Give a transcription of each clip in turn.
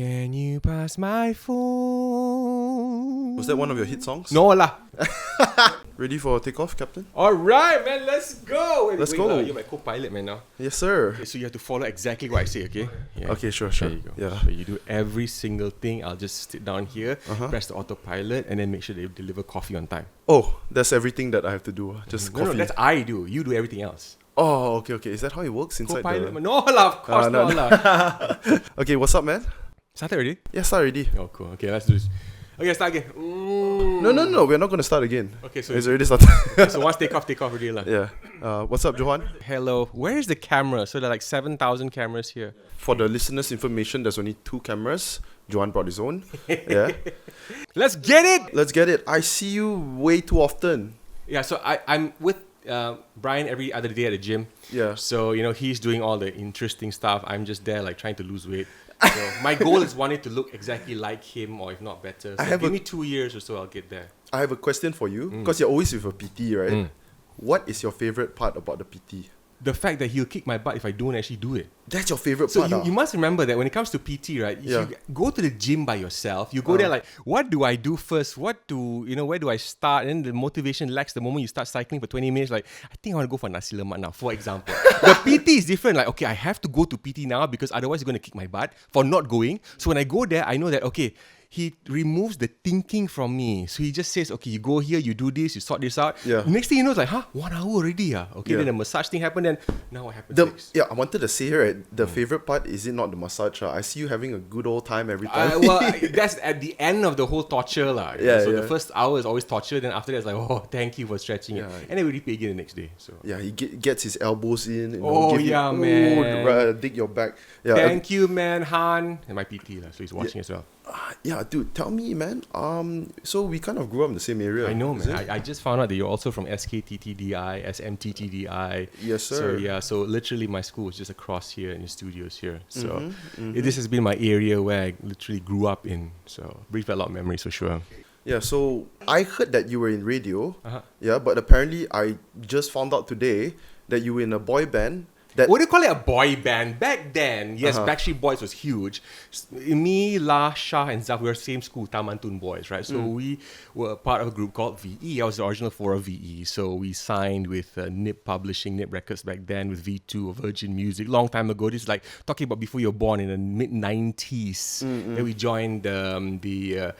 Can you pass my phone? Was that one of your hit songs? No lah. Ready for takeoff, Captain? Alright, man, let's go. Let's go. You're my co-pilot, man, now. Yes, sir. Okay, so you have to follow exactly what I say, okay? Yeah. Okay, sure. There you go. Yeah. So you do every single thing. I'll just sit down here, press the autopilot, and then make sure they deliver coffee on time. Oh, that's everything that I have to do. Just coffee. No, that's I do. You do everything else. Oh, okay. Is that how it works inside Co-pilot, the... no lah, of course no. not lah. Okay, what's up, man? Started already? Yeah, start already. Oh, cool. Okay, let's do this. Okay, start again. No. We're not going to start again. Okay, so it's already started. so once take off already lah. Yeah. What's up, Johan? Hello. Where is the camera? So there are like 7,000 cameras here. For the listeners' information, there's only 2 cameras. Johan brought his own. Yeah. Let's get it! Let's get it. I see you way too often. Yeah, so I'm with Brian every other day at the gym. Yeah. So, he's doing all the interesting stuff. I'm just there like trying to lose weight. So my goal is wanting to look exactly like him or if not better. So give me 2 years or so, I'll get there. I have a question for you because you're always with a PT, right? What is your favorite part about the PT? The fact that he'll kick my butt if I don't actually do it. That's your favorite So part. you must remember that when it comes to PT, right? Yeah. You go to the gym by yourself. You go there like, what do I do first? Where do I start? And then the motivation lacks the moment you start cycling for 20 minutes. Like, I think I want to go for nasi lemak now, for example. The PT is different. Like, okay, I have to go to PT now because otherwise you're going to kick my butt for not going. So when I go there, I know that, okay, he removes the thinking from me. So he just says, okay, you go here, you do this, you sort this out. Yeah. Next thing you know, it's like, 1 hour already. Okay, then the massage thing happened, then now what happens next? Yeah, I wanted to say, right, the favorite part, is it not the massage? I see you having a good old time every time. That's at the end of the whole torture. The first hour is always torture, then after that it's like, oh, thank you for stretching it. And then we repeat again the next day. So yeah, he gets his elbows in. Man. Dig your back. Yeah, thank you, man, Han. And my PT, so he's watching as well. Yeah, dude, tell me, man. So we kind of grew up in the same area. I know, man. I just found out that you're also from SKTTDI, SMTTDI. Yes, sir. So literally my school was just across here in the studios here. So this has been my area where I literally grew up in. So brings back a lot of memories for sure. Yeah, so I heard that you were in radio. Yeah, but apparently I just found out today that you were in a boy band. What do you call it, a boy band? Back then, yes, Backstreet Boys was huge. Me, La, Shah, and Zaf, we were same school, Tamantun Boys, right? So we were part of a group called VE. I was the original for a VE. So we signed with Nip Publishing, Nip Records back then, with V2 or Virgin Music, long time ago. This is like talking about before you were born in the mid-90s. Then we joined the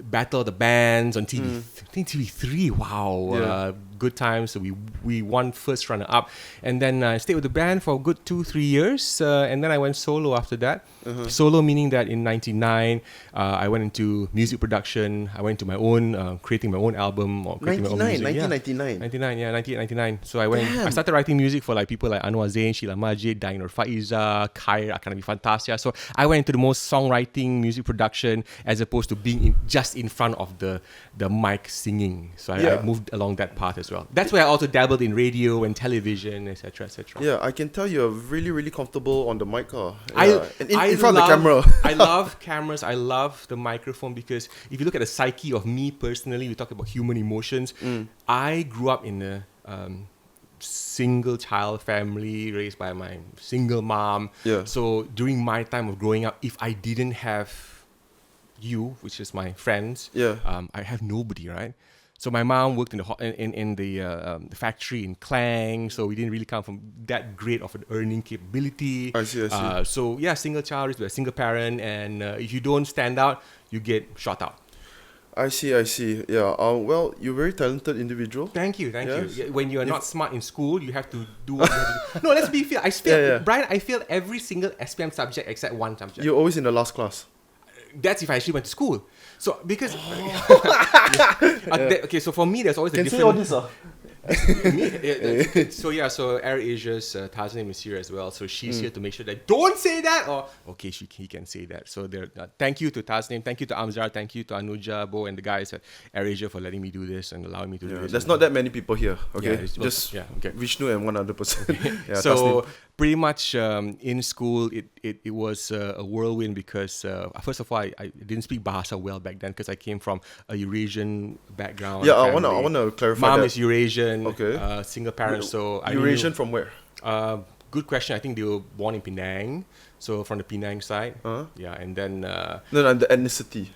Battle of the Bands on TV. I think TV3, wow. Yeah. Good times. So we won first runner-up. And then I stayed with the band for a good 2-3 years, and then I went solo after that. Solo meaning that in 99, I went into music production. I went to my own, creating my own album or creating my own music. 1999. So I started writing music for like people like Anwar Zain, Sheila Majid, Dainur Faiza, Khair, Akanabi Fantasia. So I went into the most songwriting, music production, as opposed to being just in front of the mic singing. So I moved along that path as well. That's where I also dabbled in radio and television, etc., etc. Yeah, I can tell you're really, really comfortable on the mic. In front of the camera. I love cameras. I love the microphone because if you look at the psyche of me personally, we talk about human emotions. I grew up in a single child family raised by my single mom. Yeah. So during my time of growing up, if I didn't have you, which is my friends, I have nobody, right? So my mom worked in the factory in Klang, so we didn't really come from that great of an earning capability. I see. So yeah, single child raised by a single parent, and if you don't stand out, you get shot out. I see. Yeah. Well, you're a very talented individual. Thank you. Yeah, when you are not smart in school, you have to do what you have to do. No, let's be fair. I failed. Brian, I failed every single SPM subject except one subject. You're always in the last class. That's if I actually went to school. So because okay, so for me there's always a different. Say all this, So AirAsia's Tasnim is here as well. So she's here to make sure that don't say that, or okay, he can say that. So there. Thank you to Tasnim, thank you to Amzar, thank you to Anuja, Bo, and the guys at AirAsia for letting me do this and allowing me to do this. There's not that many people here. Okay, okay. Vishnu and one other person. So Tasnim. Pretty much in school, it was a whirlwind because first of all, I didn't speak Bahasa well back then because I came from a Eurasian background. Yeah, family. I want to clarify. Mom that. is Eurasian. Okay. Single parent. So Eurasian from where? good question. I think they were born in Penang, so from the Penang side. Yeah, and then No, the ethnicity.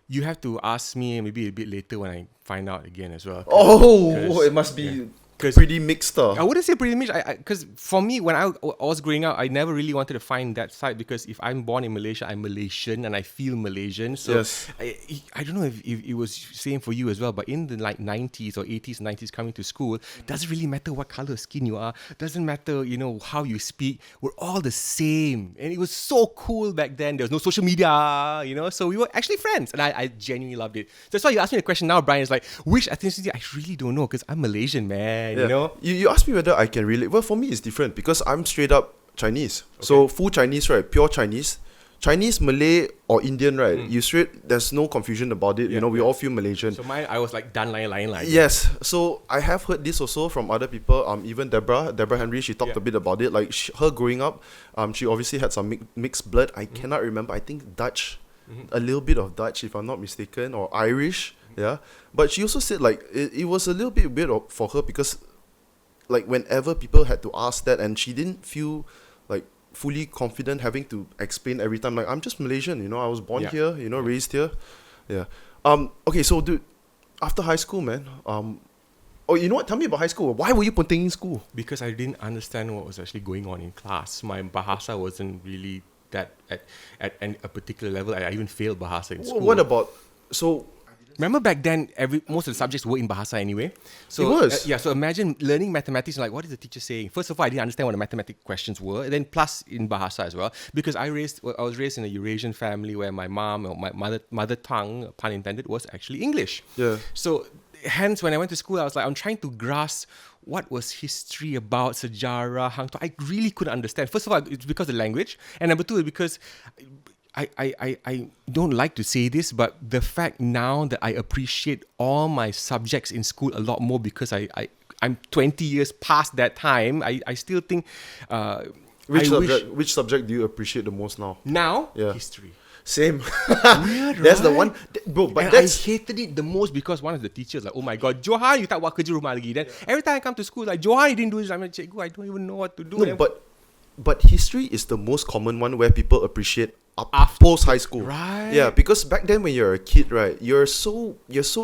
you have to ask me maybe a bit later when I find out again as well. Oh, it must be pretty mixed up. I wouldn't say pretty much, because for me, when I was growing up, I never really wanted to find that side, because if I'm born in Malaysia, I'm Malaysian and I feel Malaysian. So Yes. I don't know if it was same for you as well, but in the like 90s or 80s, 90s coming to school, doesn't really matter what color of skin you are, doesn't matter, how you speak, we're all the same. And it was so cool back then. There was no social media, so we were actually friends, and I genuinely loved it. So that's why you asked me the question now, Brian, is like, which ethnicity? I really don't know, because I'm Malaysian, man. You asked me whether I can relate. Well, for me, it's different because I'm straight up Chinese. Okay. So full Chinese, right? Pure Chinese. Chinese, Malay, or Indian, right? You straight, there's no confusion about it. We all feel Malaysian. So mine, I was like, dan lain. Yes. So I have heard this also from other people. Even Deborah Henry, she talked a bit about it. Like her growing up, she obviously had some mixed blood. I cannot remember. I think Dutch, a little bit of Dutch, if I'm not mistaken, or Irish. Yeah, but she also said like it was a little bit weird for her because like whenever people had to ask that, and she didn't feel like fully confident having to explain every time, like, I'm just Malaysian, I was born here, raised here. Yeah. Okay, so dude, after high school, man, oh, you know what? Tell me about high school. Why were you putting in school? Because I didn't understand what was actually going on in class. My Bahasa wasn't really that at a particular level. I even failed Bahasa in school. What about Remember back then, most of the subjects were in Bahasa anyway. So it was. So imagine learning mathematics and like, what is the teacher saying? First of all, I didn't understand what the mathematic questions were. And then plus in Bahasa as well, because I was raised in a Eurasian family where my mom, or my mother tongue, pun intended, was actually English. Yeah. So hence, when I went to school, I was like, I'm trying to grasp what was history about, sejarah, hang tuah. I really couldn't understand. First of all, it's because of the language, and number two, because I don't like to say this, but the fact now that I appreciate all my subjects in school a lot more because I'm 20 years past that time, I still think... Which subject do you appreciate the most now? Now? Yeah. History. Same. Weird, That's the right? one. Bro, but I hated it the most because one of the teachers like, oh my god, Johan, you tak buat kerja rumah lagi. Then every time I come to school, like, Johan, you didn't do this. I'm like, cikgu, I don't even know what to do. No, but history is the most common one where people appreciate post high school. Right. Yeah, because back then when you're a kid, right, you're so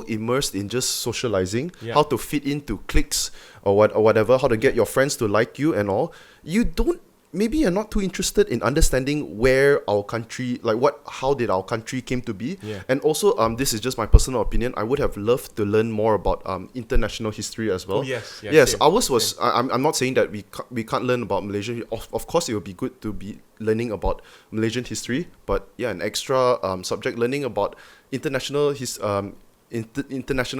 immersed in just socializing, how to fit into cliques or whatever, how to get your friends to like you and all. Maybe you're not too interested in understanding where our country, like how did our country came to be. Yeah. And also, this is just my personal opinion, I would have loved to learn more about international history as well. Oh, yes. Yes, same, ours was, I'm not saying that we can't learn about Malaysia. Of course, it would be good to be learning about Malaysian history, but yeah, an extra subject learning about international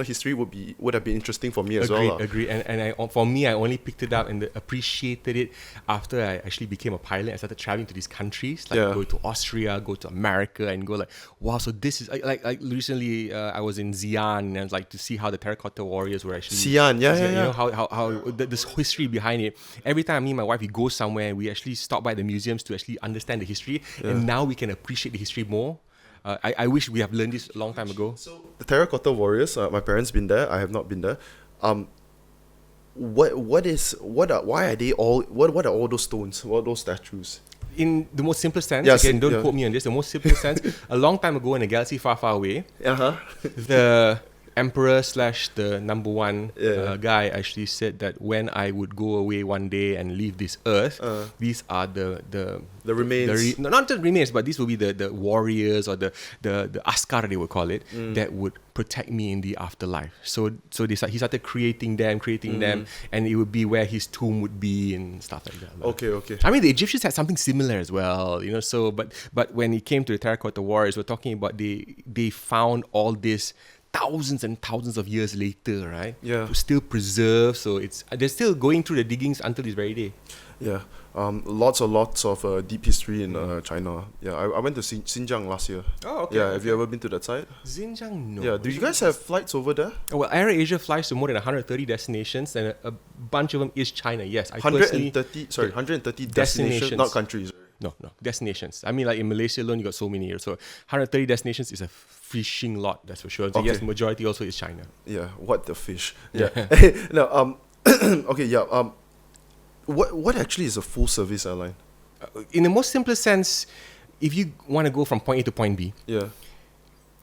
history would have been interesting for me as well. Agreed. And for me, I only picked it up and appreciated it after I actually became a pilot. I started traveling to these countries, like go to Austria, go to America, and go like, wow. So this is like recently I was in Xi'an, and like to see how the terracotta warriors were actually. Xi'an, yeah. You know how this history behind it. Every time me and my wife we go somewhere, we actually stop by the museums to actually understand the history, and now we can appreciate the history more. I wish we have learned this a long time ago. So the terracotta warriors, my parents been there. I have not been there. Why are they all? What are all those stones? What are those statues? In the most simplest sense, yes, again, don't quote me on this. The most simplest sense, a long time ago in a galaxy far, far away, the emperor / the number one guy actually said that when I would go away one day and leave this earth, these are the remains. Not the remains, but these will be the warriors or the askar, they would call it, that would protect me in the afterlife. So he started creating them, and it would be where his tomb would be and stuff like that. Okay. I mean, the Egyptians had something similar as well, So, but when it came to the terracotta warriors, we're talking about they found all this thousands and thousands of years later, right? Yeah. Still preserved, so they're still going through the diggings until this very day. Yeah. Lots of deep history in China. Yeah, I went to Xinjiang last year. Oh, okay. Yeah, have you ever been to that side? Xinjiang, no. Yeah, do you guys have flights over there? Oh, well, AirAsia flies to more than 130 destinations, and a bunch of them is China. Yes, 130 destinations, not countries. No, destinations. I mean, like in Malaysia alone, you got so many here. So 130 destinations is a fishing lot, that's for sure. So yes, the majority also is China. Yeah, what the fish. Yeah. No, okay, yeah. What actually is a full service airline? In the most simplest sense, if you want to go from point A to point B, Yeah.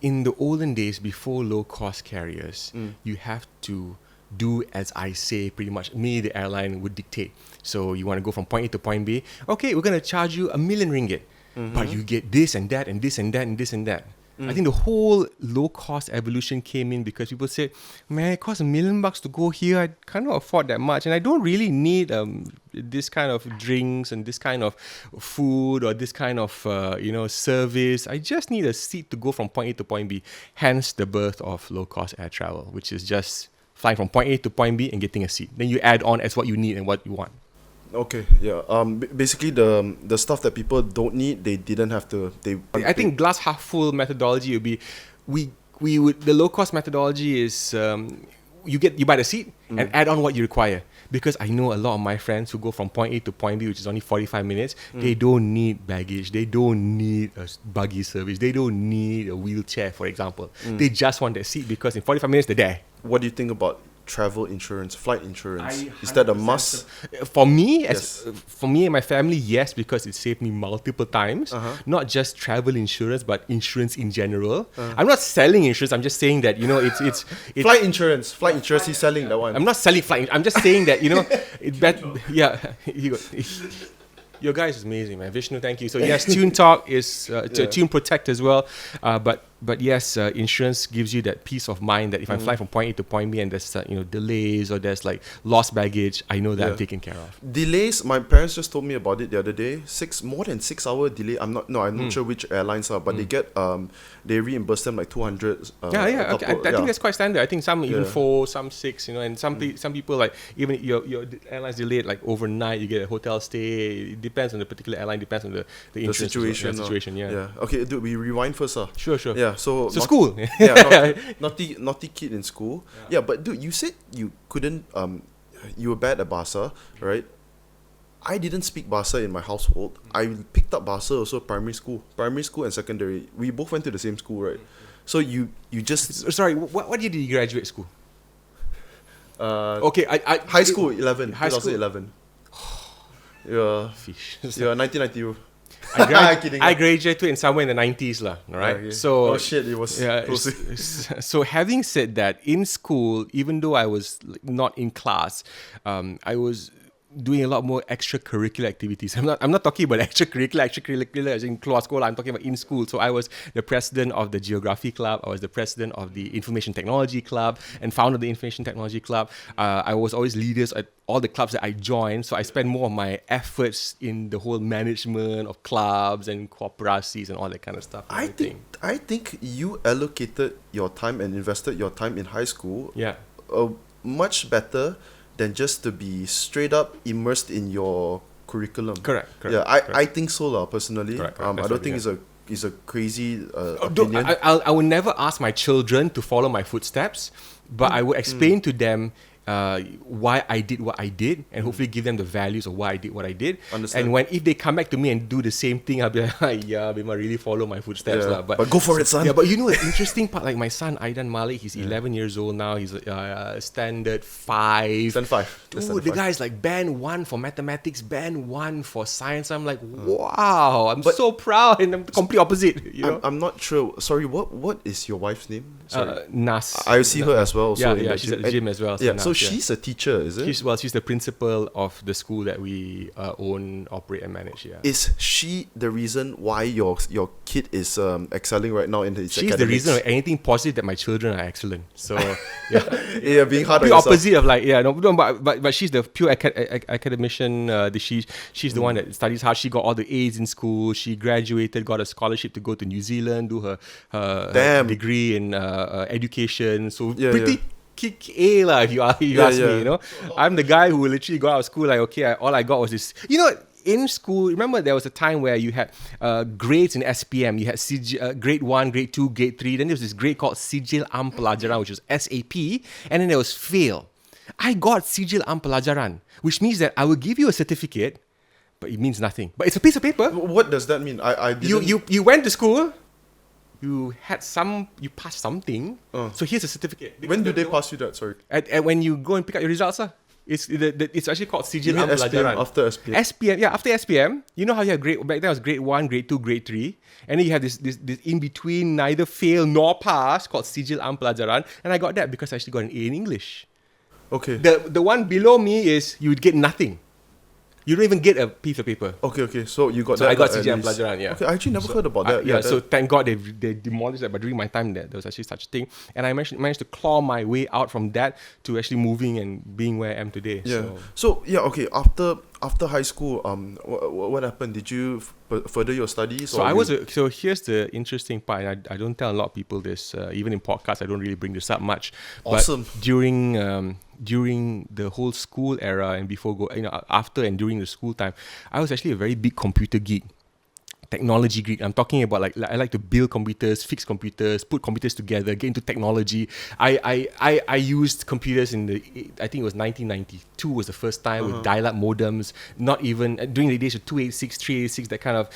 in the olden days before low cost carriers, you have to do as I say pretty much. Me, the airline would dictate. So you want to go from point A to point B. Okay, we're going to charge you ringgit. But you get this and that and this and that and this and that. I think the whole low-cost evolution came in because people said, man, it costs $1 million to go here. I cannot afford that much. And I don't really need this kind of drinks and this kind of food or this kind of, service. I just need a seat to go from point A to point B. Hence the birth of low-cost air travel, which is just flying from point A to point B and getting a seat. Then you add on as what you need and what you want. Okay, yeah. Basically, the stuff that people don't need, they didn't have to. I think glass half full methodology would be, we would the low cost methodology is you buy the seat and add on what you require. Because I know a lot of my friends who go from point A to point B, which is only 45 minutes, they don't need baggage, they don't need a buggy service, they don't need a wheelchair, for example. They just want their seat because in 45 minutes they're there. What do you think about travel insurance, flight insurance? Is that a must? For me, Yes. for me and my family, yes, because it saved me multiple times. Not just travel insurance, but insurance in general. I'm not selling insurance. I'm just saying that it's Flight insurance. Flight insurance. He's selling that one. I'm not selling flight. I'm just saying that your guy is amazing, man. Vishnu, thank you. So yes, Tune Talk is Tune Protect as well. But yes, insurance gives you that peace of mind that if I'm flying from point A to point B and there's delays or there's like lost baggage, I know that I'm taken care of. Delays. My parents just told me about it the other day. More than 6 hour delay. I'm not sure which airlines are, but they get they reimburse them like 200. Okay. I think that's quite standard. I think some even 4, some 6. And some people like even your airlines delayed like overnight. You get a hotel stay. It depends on the particular airline. Depends on the insurance situation. Yeah. Okay, dude. We rewind first. Sure. Yeah. So school. naughty kid in school. Yeah, but dude, you said you couldn't. You were bad at Bahasa, right? I didn't speak Bahasa in my household. I picked up Bahasa also primary school and secondary. We both went to the same school, right? So you just sorry. What year did you graduate school? High school 2011. Yeah. Fish. Yeah, 1990. I graduated in somewhere in the 90s, lah. Right. Okay. So it was close. So having said that, in school, even though I was not in class, I was doing a lot more extracurricular activities. I'm not talking about extracurricular as in class school. I'm talking about in school. So I was the president of the Geography Club. I was the president of the Information Technology Club and founder of the Information Technology Club. I was always leaders at all the clubs that I joined. So I spent more of my efforts in the whole management of clubs and corporacies and all that kind of stuff. I think you allocated your time and invested your time in high school. Yeah. Much better than just to be straight up immersed in your curriculum. Correct. Yeah, I think so, personally. Correct. I don't think it's a crazy opinion. I would never ask my children to follow my footsteps, but I would explain to them why I did what I did, and hopefully give them the values of why I did what I did. Understand. And if they come back to me and do the same thing, I'll be like, yeah, they might really follow my footsteps. Yeah. But go for it, son. Yeah, but the interesting part, like my son, Aidan Malik, he's 11 years old now. He's standard 5. Stand 5. Dude, the guy's like band 1 for mathematics, band 1 for science. I'm like, wow, I'm so proud, and I'm the complete opposite. I'm not sure. Sorry, what is your wife's name? Sorry. Nas. I see her as well. Yeah, she's at the gym as well. Yeah, so she's a teacher, is it? She's the principal of the school that we own, operate, and manage. Yeah. Is she the reason why your kid is excelling right now in his She's the reason of anything positive that my children are excellent. So yeah, being hard on the yourself. opposite of like but she's the pure academician. She's the one that studies hard. She got all the A's in school. She graduated, got a scholarship to go to New Zealand, do her degree in education. So pretty kick A lah, if you ask me. I'm the guy who literally got out of school like, okay, all I got was this. In school, remember there was a time where you had grades in SPM. You had grade 1, grade 2, grade 3. Then there was this grade called Sijil Am Pelajaran, which was SAP. And then there was Fail. I got Sijil Am Pelajaran, which means that I will give you a certificate, but it means nothing. But it's a piece of paper. What does that mean? I didn't... You went to school. You passed something. So here's a certificate. When do they pass you that? Sorry. When you go and pick up your results, It's actually called Sijil You mean SPM Pelajaran. after SPM? SPM, yeah, after SPM, you know how you have back then it was grade 1, grade 2, grade 3, and then you have this in between, neither fail nor pass, called Sijil Pelajaran, and I got that because I actually got an A in English. Okay. The one below me is you would get nothing. You don't even get a piece of paper. Okay. So you got So that. I got at CGM least. Pelajaran, yeah. Okay, I actually never heard about that. Yeah, so thank God they demolished that. But during my time, there was actually such a thing, and I managed to claw my way out from that to actually moving and being where I am today. Yeah. So okay. After high school, what happened? Did you further your studies? So so here's the interesting part. And I don't tell a lot of people this. Even in podcasts, I don't really bring this up much. Awesome. But during the whole school era and after and during the school time, I was actually a very big computer geek. Technology geek. I'm talking about like I like to build computers, fix computers, put computers together, get into technology. I used computers I think it was 1992 was the first time with dial-up modems. Not even during the days of 286, 386, that kind of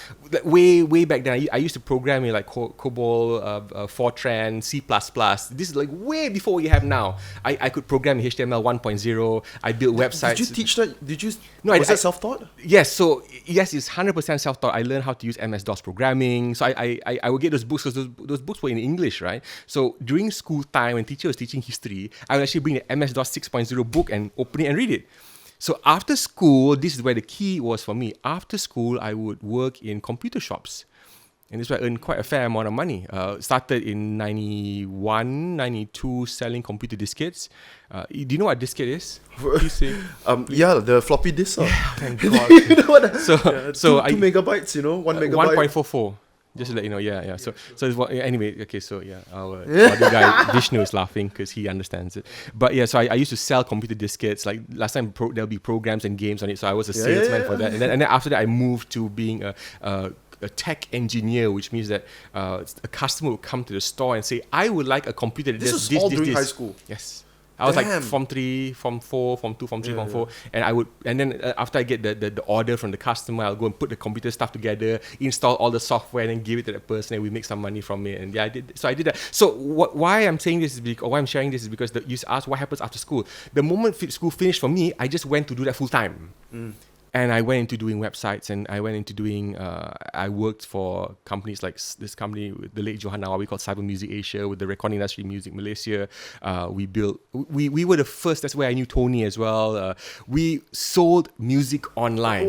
way back then. I used to program in like COBOL, Fortran, C++. This is like way before what you have now. I could program in HTML 1.0. I built websites. Did you teach that? Did you? No, was that self-taught? Yes. So yes, it's 100% self-taught. I learned how to use MS-DOS programming. So I would get those books because those books were in English, right? So during school time, when teacher was teaching history, I would actually bring the MS-DOS 6.0 book and open it and read it. So after school, this is where the key was for me. After school, I would work in computer shops. And this is where I earned quite a fair amount of money. Started in 91, 92 selling computer diskettes. Do you know what a diskette is? Yeah, the floppy disk. Thank God. You know what? So 2 megabytes, 1 megabyte. 1.44. Just to let you know, yeah. So anyway, okay, so yeah, our other guy Vishnu is laughing because he understands it. But yeah, so I used to sell computer diskettes. Like last time, there'll be programs and games on it. So I was a salesman for that. And then after that, I moved to being a tech engineer, which means that a customer would come to the store and say, "I would like a computer that does this was all during high school. Yes. I was Damn. like Form 3, Form 4, Form 2, Form 3, Form 4. And then after I get the order from the customer, I'll go and put the computer stuff together, install all the software, and then give it to that person, and we make some money from it. And yeah, I did that. So why I'm saying this is why I'm sharing this is because you asked what happens after school. The moment school finished for me, I just went to do that full time. And I went into doing websites, and I went into doing, I worked for companies like this company, the late Johan Nawawi, called Cyber Music Asia, with the recording industry, Music Malaysia. We were the first, that's where I knew Tony as well. We sold music online.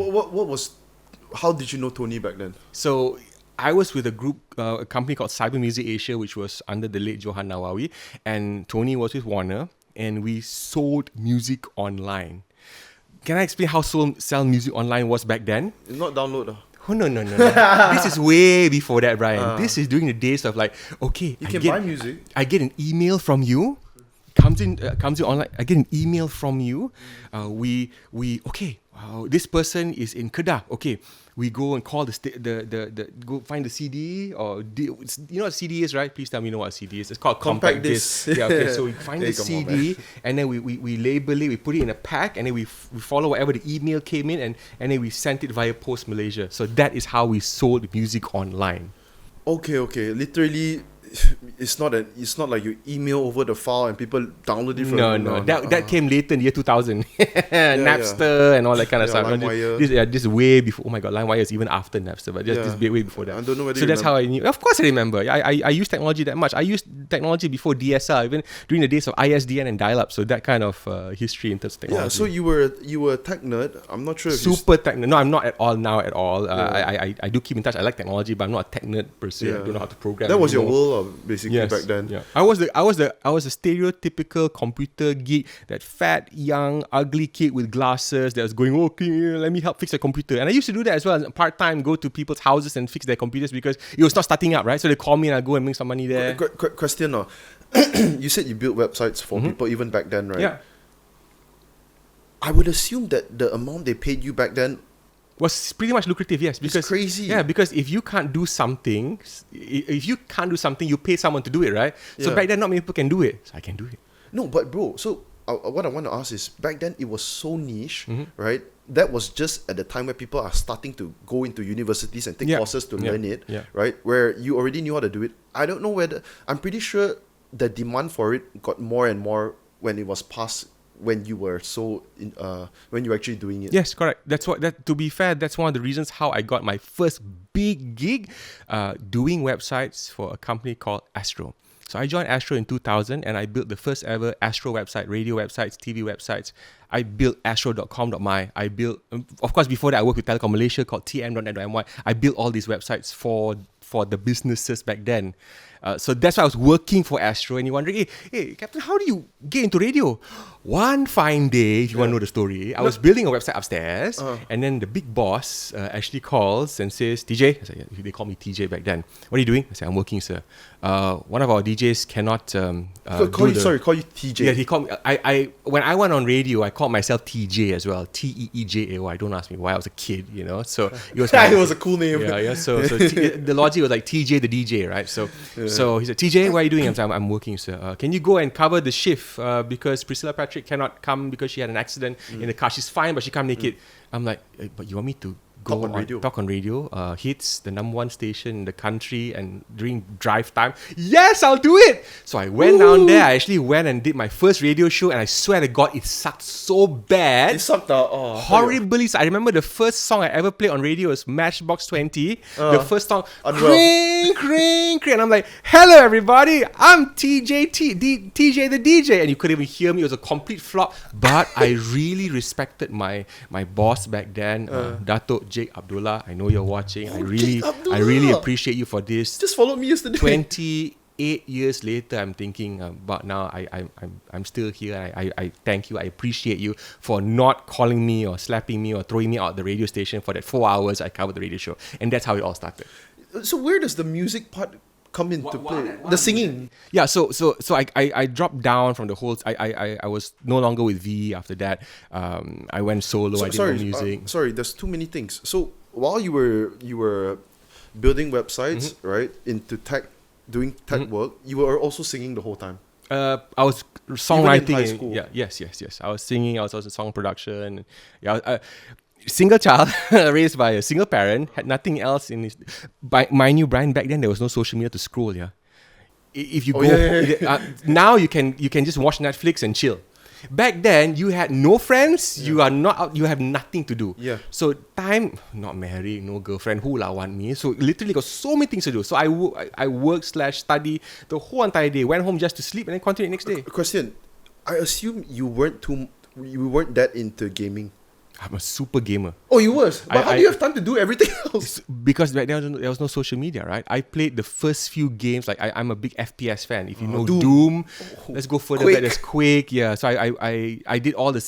How did you know Tony back then? So I was with a company called Cyber Music Asia, which was under the late Johan Nawawi, and Tony was with Warner, and we sold music online. Can I explain how sell music online was back then? Not download. Oh, no. This is way before that, Brian. This is during the days of like, okay, you can buy music. I get an email from you. Comes in online. I get an email from you. This person is in Kedah. Okay, we go and call go find the CD, or you know what CD is, right? Please tell me you know what CD is. It's called compact disc. Yeah, okay. So we find the CD, and then we label it, we put it in a pack, and then we follow whatever the email came in, and then we sent it via Post Malaysia. So that is how we sold music online. Okay. Literally, it's not like you email over the file and people download it from. No. That came later in the year 2000. Napster and all that kind of stuff. This is way before. Oh my God, LimeWire is even after Napster, but just this way before that. I don't know whether. So that's how I knew. Of course, I remember. I used technology that much. I used technology before DSL, even during the days of ISDN and dial-up. So that kind of history in terms of technology. Yeah. So you were a tech nerd. I'm not sure if super tech nerd. No, I'm not at all now. I do keep in touch. I like technology, but I'm not a tech nerd per se. I don't know how to program. That was your world. Basically, yes, back then. Yeah. I was a stereotypical computer geek, that fat, young, ugly kid with glasses that was going, okay, let me help fix a computer. And I used to do that as well, part-time, go to people's houses and fix their computers because it was not starting up, right? So they call me and I go and make some money there. Question now. You said you built websites for people even back then, right? Yeah. I would assume that the amount they paid you back then was pretty much lucrative, yes. Because it's crazy. Yeah, because if you can't do something, you pay someone to do it, right? So back then, not many people can do it. So I can do it. No, but bro, so what I want to ask is, back then it was so niche, right? That was just at the time where people are starting to go into universities and take courses to learn it, right? Where you already knew how to do it. I don't know whether, I'm pretty sure the demand for it got more and more when it was past when you were when you were actually doing it. Yes, correct. To be fair, that's one of the reasons how I got my first big gig doing websites for a company called Astro. So I joined Astro in 2000 and I built the first ever Astro website, radio websites, TV websites. I built astro.com.my. I built, of course, before that I worked with Telecom Malaysia called tm.net.my. I built all these websites for the businesses back then. So that's why I was working for Astro, and you're wondering, hey, Captain, how do you get into radio? One fine day, if you want to know the story, I was building a website upstairs, and then the big boss actually calls and says, TJ, I said, they called me TJ back then. What are you doing? I said, I'm working, sir. One of our DJs cannot call you TJ. Yeah, he called me. When I went on radio, I called myself TJ as well. TEEJAY. Don't ask me why. I was a kid, So it was it was a cool name. Yeah. So the logic was like TJ the DJ, right? So he said, TJ, what are you doing? I'm working, sir. Can you go and cover the shift because Priscilla Patrick cannot come because she had an accident in the car. She's fine, but she can't make it. I'm like, but you want me to go talk on radio, hits the #1 station in the country and during drive time? Yes, I'll do it. So I went down there. I actually went and did my first radio show, and I swear to God, it sucked so bad. It sucked out. Horribly. I remember the first song I ever played on radio was Matchbox 20. The first song, cring, cring, cring. And I'm like, hello everybody, I'm TJ the DJ. And you couldn't even hear me. It was a complete flop. But I really respected my boss back then, Dato' Jake Abdullah. I know you're watching. I really appreciate you for this. Just followed me yesterday. 28 years later, I'm thinking about now. I'm still here. I thank you. I appreciate you for not calling me or slapping me or throwing me out the radio station for that 4 hours I covered the radio show. And that's how it all started. So where does the music part come into play? The singing. Yeah, so I dropped down from the whole. I was no longer with V after that. I went solo. I did more music. Sorry, there's too many things. So while you were building websites, right, into tech, doing tech work, you were also singing the whole time. I was songwriting. Even in high school. Yes. I was singing. I was also song production. Yeah. Single child, raised by a single parent, had nothing else in his. Mind you, Brian, back then there was no social media to scroll. Yeah, if you go now, you can just watch Netflix and chill. Back then, you had no friends. You are not out. You have nothing to do. Yeah. So time, not married, no girlfriend. Who la want me? So literally got so many things to do. So I work/study the whole entire day. Went home just to sleep and then continue next day. Question: I assume you weren't that into gaming. I'm a super gamer. Oh, you was? But how do you have time to do everything else? Because back then there was no social media, right? I played the first few games. Like I'm a big FPS fan. If you know Doom, let's go further back. There's Quake. Yeah, so I did all the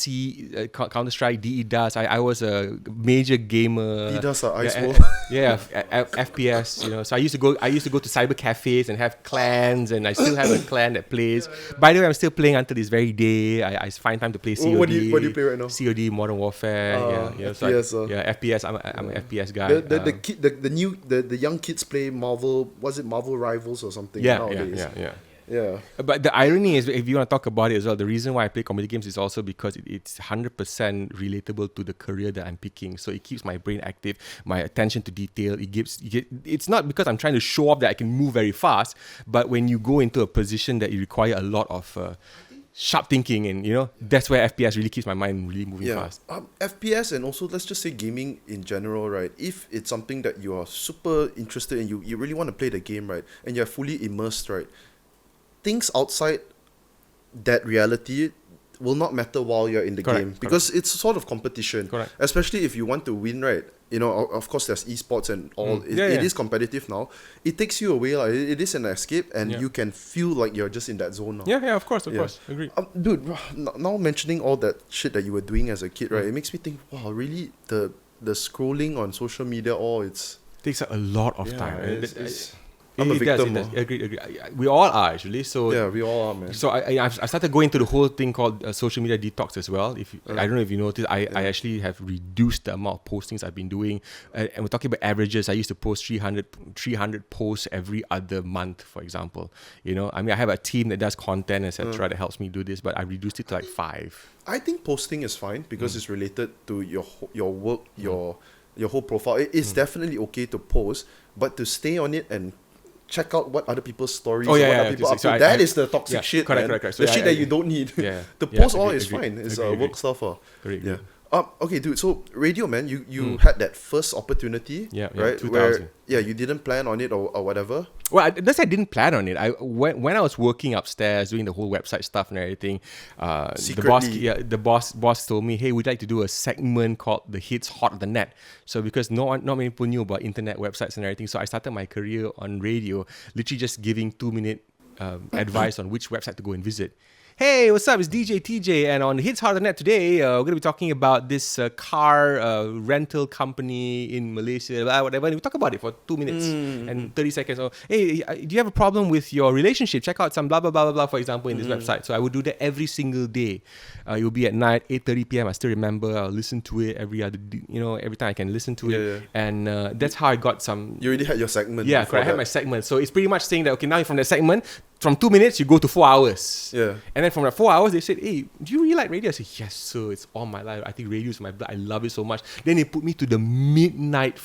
Counter Strike, DDoS. I was a major gamer. DDoS are ice wall. Yeah, FPS. So I used to go to cyber cafes and have clans, and I still have a clan that plays. By the way, I'm still playing until this very day. I find time to play COD. What do you play right now? COD, Modern Warfare. FPS. FPS. I'm an FPS guy. The young kids play Marvel. Was it Marvel Rivals or something? Nowadays? Yeah. But the irony is, if you want to talk about it as well, the reason why I play comedy games is also because it's 100% relatable to the career that I'm picking. So it keeps my brain active, my attention to detail. It's not because I'm trying to show off that I can move very fast, but when you go into a position that you require a lot of sharp thinking, and that's where FPS really keeps my mind really moving fast. FPS and also let's just say gaming in general, right? If it's something that you are super interested in, you really want to play the game, right? And you're fully immersed, right? Things outside that reality will not matter while you're in the game because it's sort of competition. Correct. Especially if you want to win, right? Of course there's esports and all. It is competitive now. It takes you away. It is an escape and you can feel like you're just in that zone now. Yeah, of course. Agree. Dude, now mentioning all that shit that you were doing as a kid, right? It makes me think, wow, really the scrolling on social media, it takes a lot of time. I'm a victim. Agree. We all are actually. So yeah, we all are, man. So I started going to the whole thing called social media detox as well. I don't know if you noticed, I actually have reduced the amount of postings I've been doing. And we're talking about averages. I used to post 300 posts every other month, for example. I have a team that does content, etc. that helps me do this, but I reduced it to like 5. I think posting is fine because it's related to your work, your whole profile. It's definitely okay to post, but to stay on it and check out what other people's stories. Oh, yeah, what yeah, other people so- up so to. I- That I- is the toxic yeah, shit. correct, man. correct. So the shit that you don't need. Yeah. The Yeah, post all agree, is agree, fine. It's agree. work stuff. Agree, Yeah. agree. Okay, dude. So radio, man, you had that first opportunity, Yeah, right? 2000. Where you didn't plan on it or whatever. Well, that's I didn't plan on it. When I was working upstairs doing the whole website stuff and everything, Secretly. the boss told me, hey, we'd like to do a segment called the hits hot of the net. So because not many people knew about internet websites and everything, so I started my career on radio, literally just giving 2-minute advice on which website to go and visit. Hey, what's up? It's DJ TJ, and on Hits Hard on Net today, we're going to be talking about this car rental company in Malaysia, blah, whatever. And we talk about it for 2 minutes and 30 seconds. Or, hey, do you have a problem with your relationship? Check out some blah, blah, blah, blah, blah, for example, in this website. So I would do that every single day. It will be at night, 8:30 p.m. I still remember. I'll listen to it every time I can listen to it. Yeah. And that's how I got some... You already had your segment. Yeah, before correct. I had that. my segment. So it's pretty much saying that, okay, now from that segment, from 2 minutes, you go to 4 hours. Yeah. And then from that 4 hours, they said, hey, do you really like radio? I said, yes, sir. It's all my life. I think radio is my blood. I love it so much. Then they put me to the midnight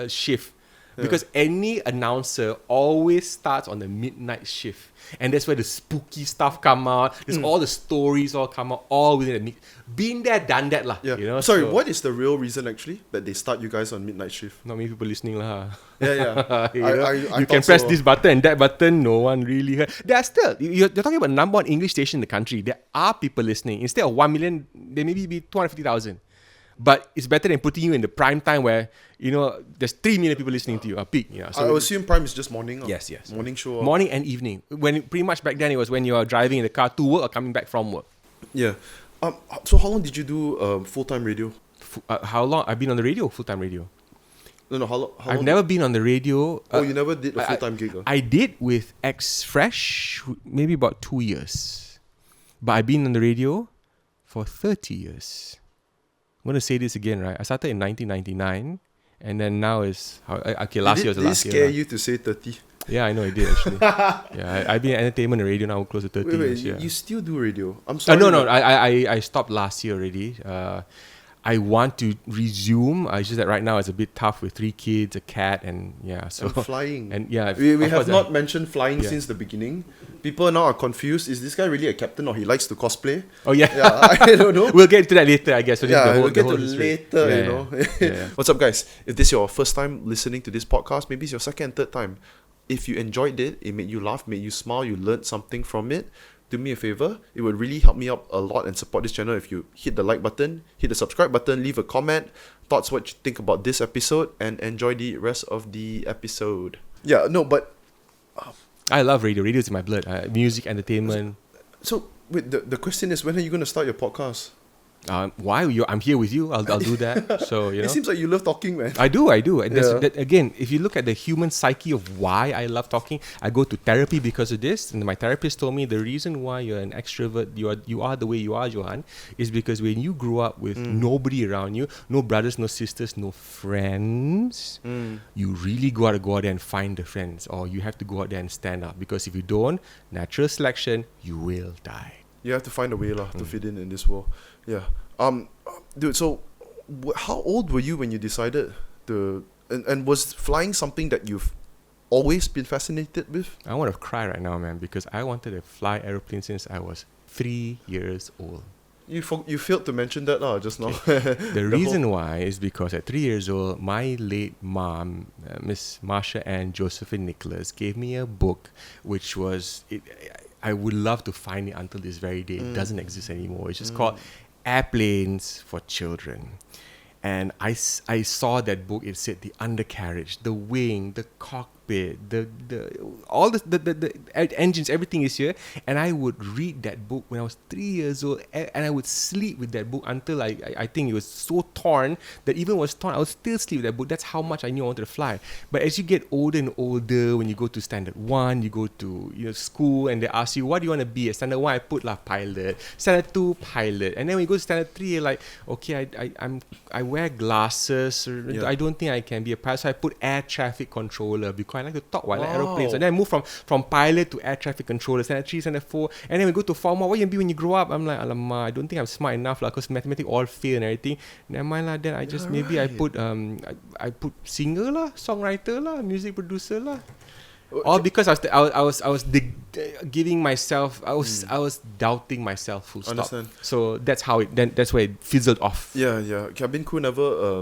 shift. Because any announcer always starts on the midnight shift. And that's where the spooky stuff come out. There's all the stories all come out, all within the been there, done that lah. Yeah. You know? Sorry, So, what is the real reason actually that they start you guys on midnight shift? not many people listening lah. Yeah. You know? I You can thought press so. this button and that button. No one really heard. There are still, you're talking about number one English station in the country. There are people listening. Instead of 1 million, there maybe be 250,000. But it's better than putting you in the prime time where, there's 3 million people listening to you. A peak. Yeah. I assume Prime is just morning. Yes. Morning show. Morning and evening. Pretty much back then it was when you are driving in the car to work or coming back from work. Yeah. So how long did you do full-time radio? How long? I've been on the radio, full-time radio. No, how long? I've never been on the radio. You never did a full-time gig? I did with X Fresh maybe about 2 years. But I've been on the radio for 30 years. I'm going to say this again, right? I started in 1999 and then now is... Okay, last year was the last year. Did it scare Right? you to say 30? Yeah, I know it did actually. I've been in entertainment and radio now close to 30 Wait, years. Yeah. you still do radio? I'm sorry. No. I stopped last year already. I want to resume. It's just that right now it's a bit tough with 3 kids, a cat, and so And flying. and yeah, We of have course, not mentioned flying Yeah. since the beginning. People now are confused. Is this guy really a captain or he likes to cosplay? Oh yeah, Yeah, I don't know. we'll get to that later, I guess. So this is Yeah, the whole, we'll get the whole to history. later, Yeah, you know. Yeah. What's up, guys? If this is your first time listening to this podcast, maybe it's your second and third time. If you enjoyed it, it made you laugh, made you smile, you learned something from it, do me a favor. It would really help me out a lot and support this channel if you hit the like button, hit the subscribe button, leave a comment, thoughts what you think about this episode, and enjoy the rest of the episode. Yeah, no, but... I love radio. Radio is in my blood. Music, entertainment. So, wait, the question is, when are you going to start your podcast? Why? I'm here with you. I'll do that. So It seems like you love talking, man. I do. And Yeah. that, again, if you look at the human psyche of why I love talking, I go to therapy because of this. And my therapist told me the reason why you're an extrovert, you are the way you are, Johan, is because when you grew up with nobody around you, no brothers, no sisters, no friends, you really got to go out there and find the friends, or you have to go out there and stand up. Because if you don't, natural selection, you will die. You have to find a way to fit in this world. Yeah. Dude, so how old were you when you decided to... And was flying something that you've always been fascinated with? I want to cry right now, man, because I wanted to fly aeroplane since I was 3 years old. You failed to mention that just now. The reason why is because at 3 years old, my late mom, Miss Marsha Ann Josephine Nicholas, gave me a book which was... I would love to find it until this very day. It doesn't exist anymore. It's just called Airplanes for Children. And I saw that book. It said the undercarriage, the wing, the cockpit, the all the engines, everything is here. And I would read that book when I was 3 years old, and I would sleep with that book until I think it was so torn that even when it was torn, I would still sleep with that book. That's how much I knew I wanted to fly. But as you get older and older, when you go to Standard 1, you go to school, and they ask you, what do you want to be? At Standard 1, I put pilot. Standard 2, pilot. And then when you go to Standard 3, you're like, okay, I wear glasses. I don't think I can be a pilot. So I put air traffic controller because I like to talk while in aeroplanes. And then I move from pilot to air traffic controller, Standard 3, Standard 4. And then we go to Form 1. What you be when you grow up? I'm like, alamak, I don't think I'm smart enough because mathematics all fail and everything. Never mind lah. Then I just I put singer lah, songwriter lah, music producer lah. All because I was giving myself, I was doubting myself. Full stop. Understand. So that's how that's where it fizzled off. Yeah. Cabin crew never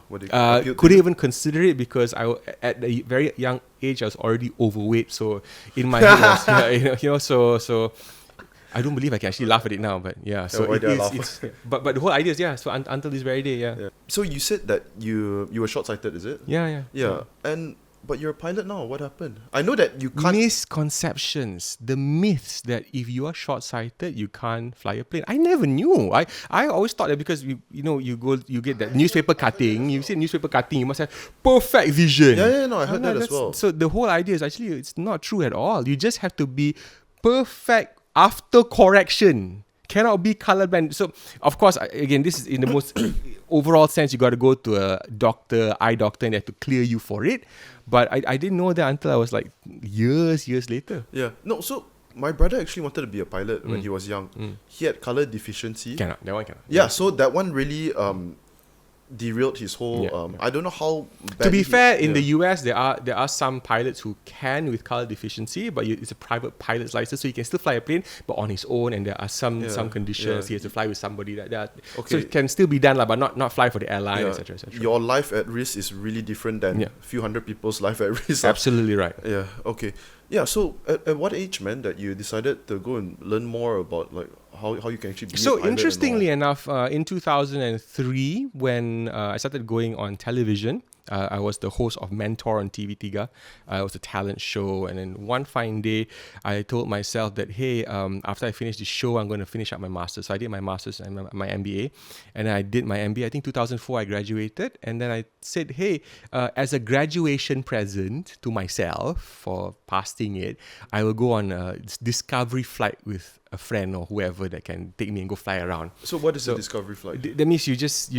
what do you call it? Couldn't even consider it because at a very young age I was already overweight. So in my head, I was, so. I don't believe I can actually laugh at it now, but yeah. So why it did I is. laugh? But the whole idea is so until this very day, yeah. So you said that you were short-sighted, is it? Yeah. But you're a pilot now. What happened? I know that you can't. Misconceptions, the myths that if you are short-sighted, you can't fly a plane. I never knew. I always thought that because you get that newspaper cutting. You see newspaper cutting, you must have perfect vision. No, I heard that as well. So the whole idea is actually it's not true at all. You just have to be perfect after correction. Cannot be colorblind. So of course, again, this is in the most overall sense. You got to go to a doctor, eye doctor, and they have to clear you for it. But I didn't know that until I was like years later. Yeah. No. So my brother actually wanted to be a pilot when he was young. He had color deficiency. That one cannot. Yeah. So that one really derailed his whole. I don't know how. To be fair, in the US, there are some pilots who can with color deficiency, but it's a private pilot's license, so he can still fly a plane, but on his own. And there are some conditions he has to fly with somebody like that. Okay. So it can still be done, but not fly for the airline, etc. Your life at risk is really different than a few hundred people's life at risk. Absolutely right. Yeah. Okay. Yeah. So at what age, man, that you decided to go and learn more about like how you can actually be a pilot? Interestingly enough, in 2003, when I started going on television, I was the host of Mentor on TV3. It was a talent show, and then one fine day, I told myself that, hey, after I finish this show, I'm going to finish up my master's. So I did my master's and my MBA, and I did my MBA. I think 2004 I graduated, and then I said, hey, as a graduation present to myself for passing it, I will go on a discovery flight with a friend or whoever that can take me and go fly around. So what is a discovery flight? That means you just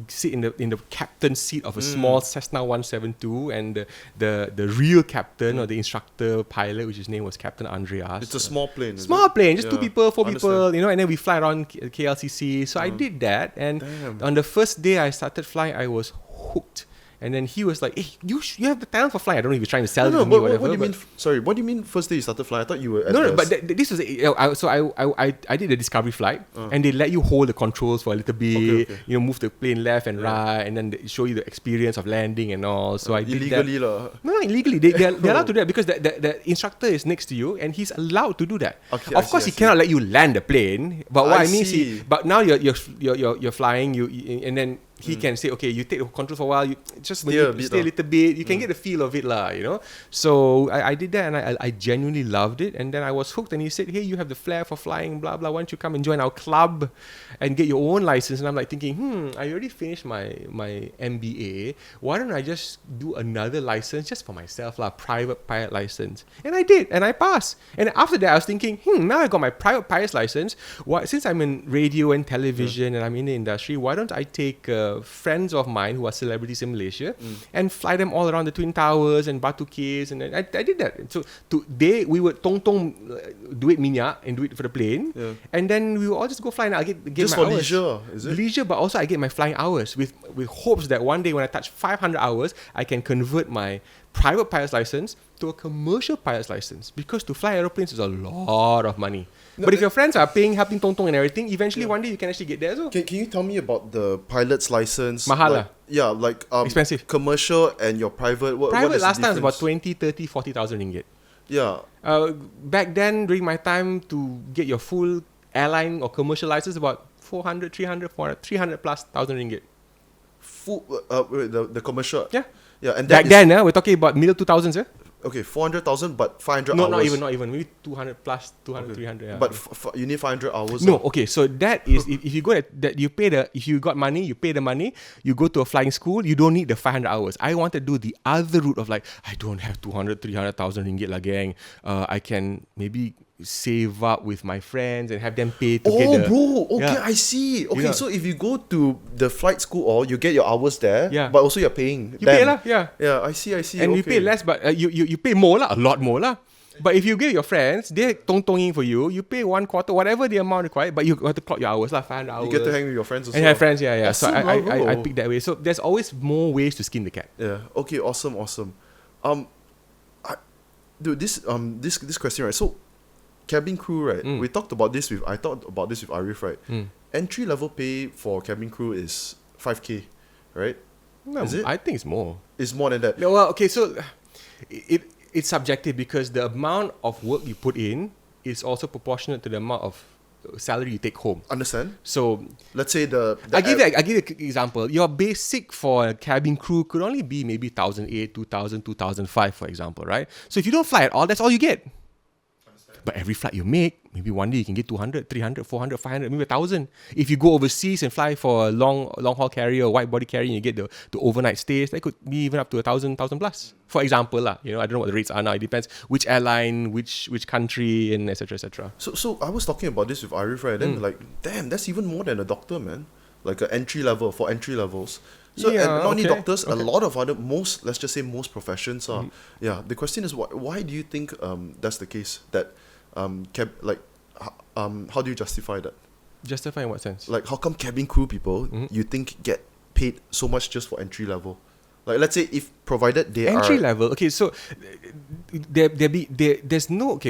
sit in the captain's seat of a small Cessna 172, and the real captain or the instructor pilot, which his name was Captain Andreas. It's a small plane. Small plane, just 2 people, 4 people, and then we fly around KLCC. So I did that, and on the first day I started flying, I was hooked. And then he was like, hey, you have the talent for flying. I don't know if you're trying to sell it to me or whatever. What do you mean? Sorry, what do you mean first day you started flying? I thought you were... But this was... I did a discovery flight, and they let you hold the controls for a little bit, okay. Move the plane left and right, and then they show you the experience of landing and all. So I did illegally that. No, illegally. They're allowed to do that because the instructor is next to you, and he's allowed to do that. Okay, of course, he cannot let you land the plane. But what I mean is, but now you're flying, and then he can say, okay, you take the control for a while, you just stay a little bit, you can get the feel of it lah, So I did that, and I genuinely loved it, and then I was hooked, and he said, hey, you have the flair for flying, blah blah, why don't you come and join our club and get your own license? And I'm like thinking, I already finished my MBA, why don't I just do another license just for myself lah, private pilot license? And I did, and I passed. And after that I was thinking, now I got my private pilot's license, since I'm in radio and television and I'm in the industry, why don't I take friends of mine who are celebrities in Malaysia and fly them all around the Twin Towers and Batu Caves, and I did that. So today we would do it minyak and do it for the plane, and then we would all just go fly, and I'll get just my for hours. Leisure, is it? Leisure, but also I get my flying hours with hopes that one day when I touch 500 hours, I can convert my private pilot's license to a commercial pilot's license, because to fly aeroplanes is a lot of money. But if your friends are paying, helping Tong Tong and everything, eventually one day you can actually get there as well. Can you tell me about the pilot's license? Mahal. Expensive. Commercial and your private. Private what last time was about 20, 30, 40,000 ringgit. Yeah. Back then, during my time, to get your full airline or commercial license, about 400, 300, 400, 300 plus thousand ringgit. Full, the commercial. Yeah. Yeah, and back then, we're talking about middle 2000s, yeah? Okay, 400,000, but 500 no, hours. not even. Maybe 200 plus, 200, 300. Yeah. But you need 500 hours. No, okay. So that is if you go that you pay if you got money, you pay the money. You go to a flying school. You don't need the 500 hours. I want to do the other route of like, I don't have 200, 300,000 ringgit lah, gang. I can maybe save up with my friends and have them pay together. Oh, bro. Okay, I see. Okay, so if you go to the flight school, you get your hours there. Yeah. But also you're paying. You pay lah. Yeah. Yeah, I see. And you pay less, but you pay more lah, a lot more lah. But if you give your friends, they're tong-tonging for you. You pay 1/4, whatever the amount required, but you have to clock your hours lah, 500 hours. You get to hang with your friends also. And have friends, yeah. Awesome, so I pick that way. So there's always more ways to skin the cat. Yeah. Okay. Awesome. dude, this question, right? So, cabin crew, right? We talked about this with I talked about this with Arif, right? Entry level pay for cabin crew is 5K, right? No, Is it? I think it's more. It's more than that. No, well, okay, so it's subjective because the amount of work you put in is also proportionate to the amount of salary you take home. Understand? So let's say I give you an example. Your basic for a cabin crew could only be maybe 1,008, 2,000, 2,005, for example, right? So if you don't fly at all, that's all you get. But every flight you make, maybe one day you can get 200, 300, 400, 500, maybe 1,000. If you go overseas and fly for a long haul carrier, wide body carrier, and you get the overnight stays, that could be even up to 1,000 plus. For example, I don't know what the rates are now. It depends which airline, which country, and etc. etc. So I was talking about this with Arif, right? Then like, damn, that's even more than a doctor, man. Like an entry level for entry levels. So and not only doctors, a lot of other let's just say most professions are. Yeah. The question is why do you think that's the case? That how do you justify that? Justify in what sense? Like, how come cabin crew people you think get paid so much just for entry level? Like, let's say if provided they entry are level. Okay, so there's no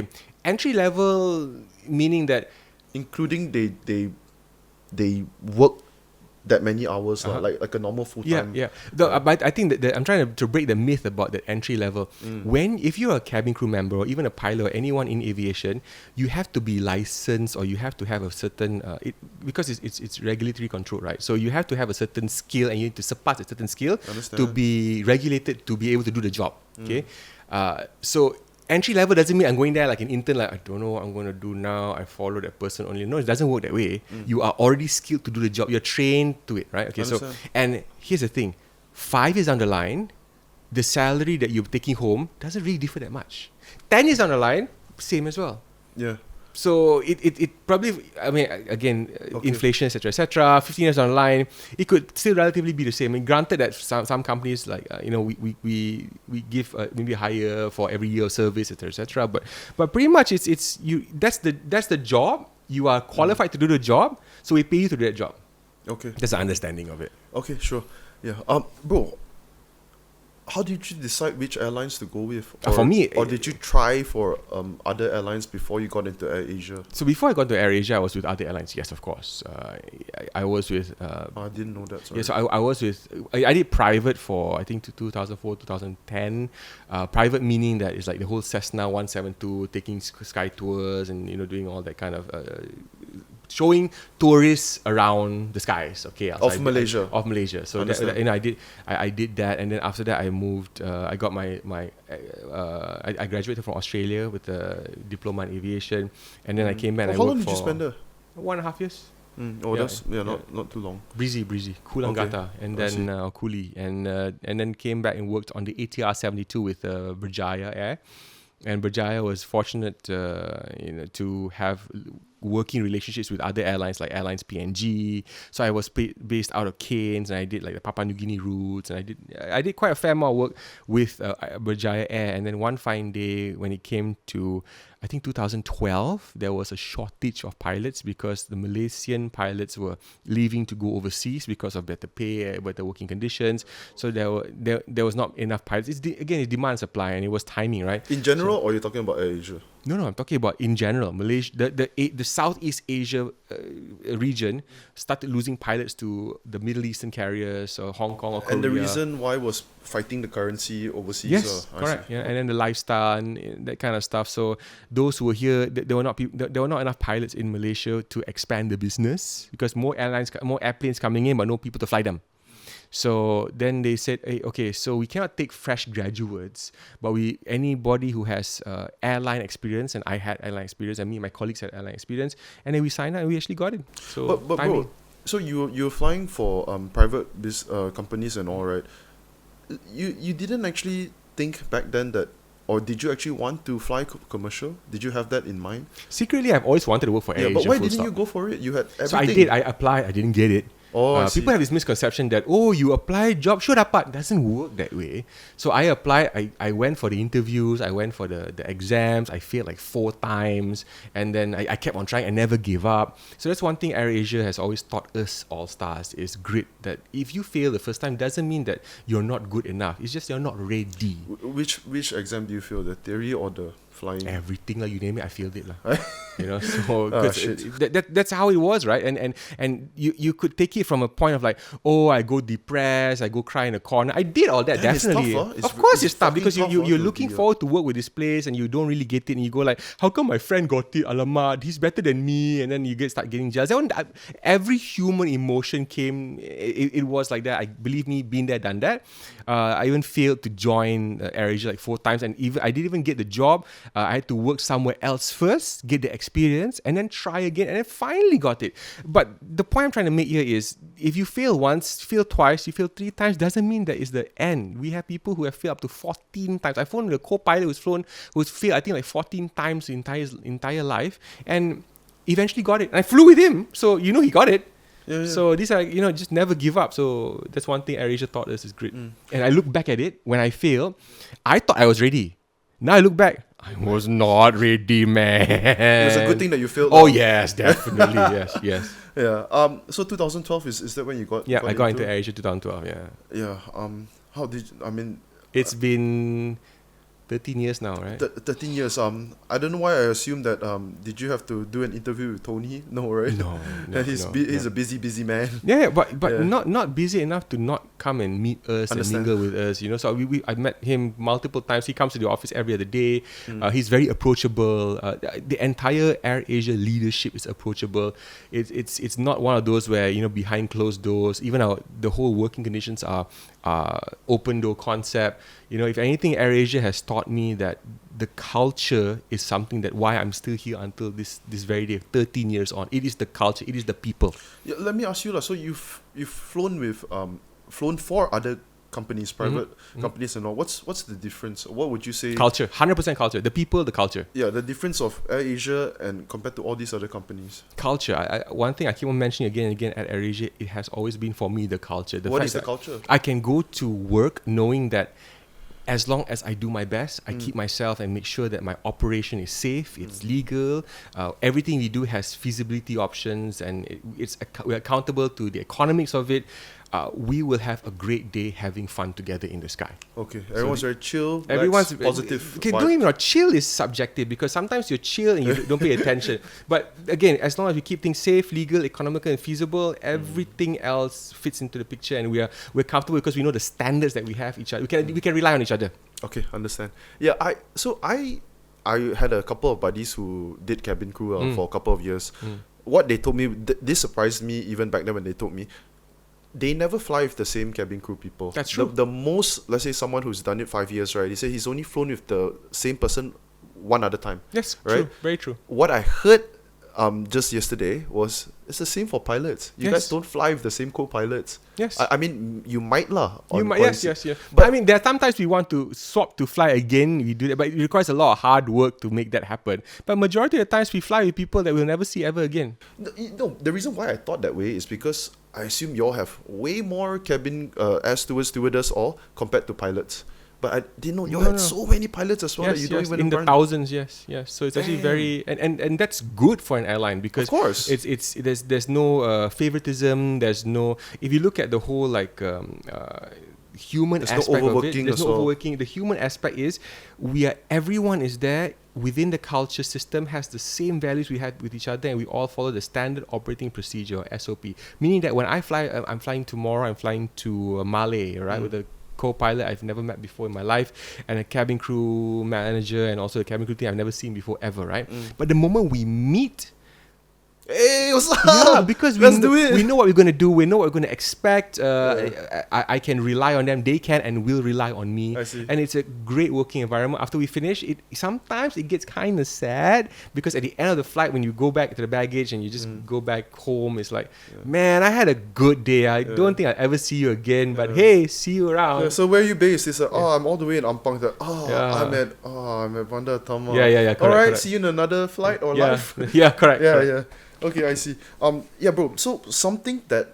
entry level meaning that including they work that many hours, like a normal full time. But I think that I'm trying to break the myth about that entry level. If you're a cabin crew member or even a pilot or anyone in aviation, you have to be licensed or you have to have a certain because it's regulatory control, right? So you have to have a certain skill and you need to surpass a certain skill to be regulated to be able to do the job. Okay, so entry level doesn't mean I'm going there like an intern, like I don't know what I'm going to do now, I follow that person only. No, it doesn't work that way. You are already skilled to do the job. You're trained to it, right? Okay, and here's the thing. 5 years down the line, the salary that you're taking home doesn't really differ that much. 10 years down the line, same as well. Yeah. So it probably, inflation, etc. 15 years down the line, it could still relatively be the same. I mean, granted that some companies like we give maybe higher for every year of service, etc. But pretty much it's you. That's the job. You are qualified to do the job, so we pay you to do that job. Okay. That's the understanding of it. Okay, sure. Yeah. Bro, how did you decide which airlines to go with? For me, or did you try for other airlines before you got into AirAsia? So before I got to AirAsia, I was with other airlines. Yes, of course. I was with. I didn't know that. Sorry. Yeah, so I was with. I did private for I think 2004, 2010. Private meaning that it's like the whole Cessna 172, taking sky tours and doing all that kind of. Showing tourists around the skies, of Malaysia. Of Malaysia. So I did that, and then after that I moved. I got my I graduated from Australia with a diploma in aviation, and then I came back. How long did you spend there? 1.5 years. Not too long. Breezy, Kulangata, and then Kuli, and then came back and worked on the ATR 72 with Berjaya Air, and Berjaya was fortunate, to have working relationships with other airlines like Airlines PNG. So I was based out of Cairns, and I did like the Papua New Guinea routes, and I did quite a fair amount of work with Berjaya Air. And then one fine day when it came to I think 2012, there was a shortage of pilots because the Malaysian pilots were leaving to go overseas because of better pay, better working conditions. So there was not enough pilots. It's demand and supply, and it was timing, right? In general, or you're talking about AirAsia? No, I'm talking about in general. Malaysia, the Southeast Asia region started losing pilots to the Middle Eastern carriers or Hong Kong or Korea. And the reason why was fighting the currency overseas? Yes, correct. Yeah, and then the lifestyle and that kind of stuff. So those who were here, there were not enough pilots in Malaysia to expand the business because more airplanes coming in, but no people to fly them. So then they said, hey, okay, so we cannot take fresh graduates, but anybody who has airline experience, and I had airline experience, and me and my colleagues had airline experience, and then we signed up and we actually got it. So, but bro, so you're flying for private companies and all, right? You didn't actually think back then that, or did you actually want to fly commercial? Did you have that in mind? Secretly, I've always wanted to work for AirAsia. But why didn't you go for it? You had everything. So I did. I applied. I didn't get it. Oh, I see. People have this misconception that, oh, you apply job, sure dapat. Doesn't work that way. So I applied, I went for the interviews, I went for the exams, I failed like 4 times, and then I kept on trying, I never give up. So that's one thing AirAsia has always taught us all-stars is grit, that if you fail the first time, doesn't mean that you're not good enough. It's just you're not ready. Which exam do you fail, the theory or the flying? Everything, you name it, I failed it. So that's how it was, right? And you could take it from a point of like, oh, I go depressed, I go cry in a corner. I did all that, definitely. It's tough, of course it's tough, because tough, you're looking forward to work with this place and you don't really get it, and you go like, how come my friend got it? Alamak, he's better than me. And then you start getting jealous. Every human emotion came, it was like that. I believe me, been there, done that. I even failed to join AirAsia like 4 times, and even I didn't even get the job. I had to work somewhere else first, get the experience, and then try again, and then finally got it. But the point I'm trying to make here is, if you fail once, fail twice, you fail 3 times, doesn't mean that it's the end. We have people who have failed up to 14 times. I phoned the co-pilot who's failed, I think like 14 times in entire life, and eventually got it. And I flew with him, so he got it. Yeah. So these are, just never give up. So that's one thing AirAsia taught us is grit. And I look back at it, when I failed, I thought I was ready. Now I look back, I was not ready, man. It was a good thing that you failed. Oh, yes, definitely. yes. Yeah. So 2012 is that when you got? Yeah, I got into AirAsia 2012. Yeah. Yeah. How did it's been 13 years now, right? 13 years. I don't know why I assumed that. Did you have to do an interview with Tony? No, right? No. He's a busy man. Yeah, but not busy enough to not come and meet us and mingle with us. So I met him multiple times. He comes to the office every other day. He's very approachable. The entire AirAsia leadership is approachable. It's not one of those where behind closed doors. Even the whole working conditions are open door concept. If anything, AirAsia has taught me that the culture is something that why I'm still here until this very day, 13 years on. It is the culture, it is the people. Yeah, let me ask you, so you've flown for other companies, private companies and all. What's the difference? What would you say? Culture, 100% culture. The people, the culture. Yeah, the difference of AirAsia and compared to all these other companies. Culture. One thing I keep on mentioning again and again at AirAsia, it has always been for me the culture. What is the culture? I can go to work knowing that as long as I do my best, I keep myself and make sure that my operation is safe, it's legal, everything we do has feasibility options, and we're accountable to the economics of it. We will have a great day having fun together in the sky. Okay, everyone's very chill. Everyone's positive. Okay, don't even know. Chill is subjective because sometimes you're chill and you don't pay attention. But again, as long as we keep things safe, legal, economical, and feasible, everything else fits into the picture, and we're comfortable because we know the standards that we have each other. We can rely on each other. Okay, understand. Yeah, I had a couple of buddies who did cabin crew for a couple of years. What they told me, this surprised me even back then when they told me. They never fly with the same cabin crew people. That's true. The most, let's say someone who's done it 5 years, right? He said he's only flown with the same person one other time. Yes, right? True, very true. What I heard just yesterday was it's the same for pilots. You guys don't fly with the same co-pilots. Yes. I mean, you might lah. Yes. But I mean, there are sometimes we want to swap to fly again. We do that, but it requires a lot of hard work to make that happen. But majority of the times we fly with people that we'll never see ever again. No, the reason why I thought that way is because I assume you all have way more cabin air stewards, stewardess all compared to pilots. But I didn't know you had so many pilots as well that you don't even in the thousands. Yes. So it's actually very and that's good for an airline because of course there's no favoritism. There's no, if you look at the whole human aspect of it, there's no overworking. The human aspect is everyone is there within the culture system, has the same values we had with each other, and we all follow the standard operating procedure or SOP. Meaning that when I fly, I'm flying tomorrow. I'm flying to Malé, right, with a co-pilot I've never met before in my life, and a cabin crew manager, and also a cabin crew team I've never seen before ever, right? But the moment we meet, hey, what's up? Yeah, because we know what we're going to do. We know what we're going to expect. I can rely on them. They can and will rely on me. I see. And it's a great working environment. After we finish, sometimes it gets kind of sad because at the end of the flight, when you go back to the baggage and you just go back home, it's like, man, I had a good day. I don't think I'll ever see you again. But hey, see you around. Yeah, so where are you based? It's I'm all the way in Ampang. I'm at Bandar Tama. Yeah. Correct, all right, correct. See you in another flight or live. Yeah, correct. Yeah. Okay, I see. Yeah, bro. So something that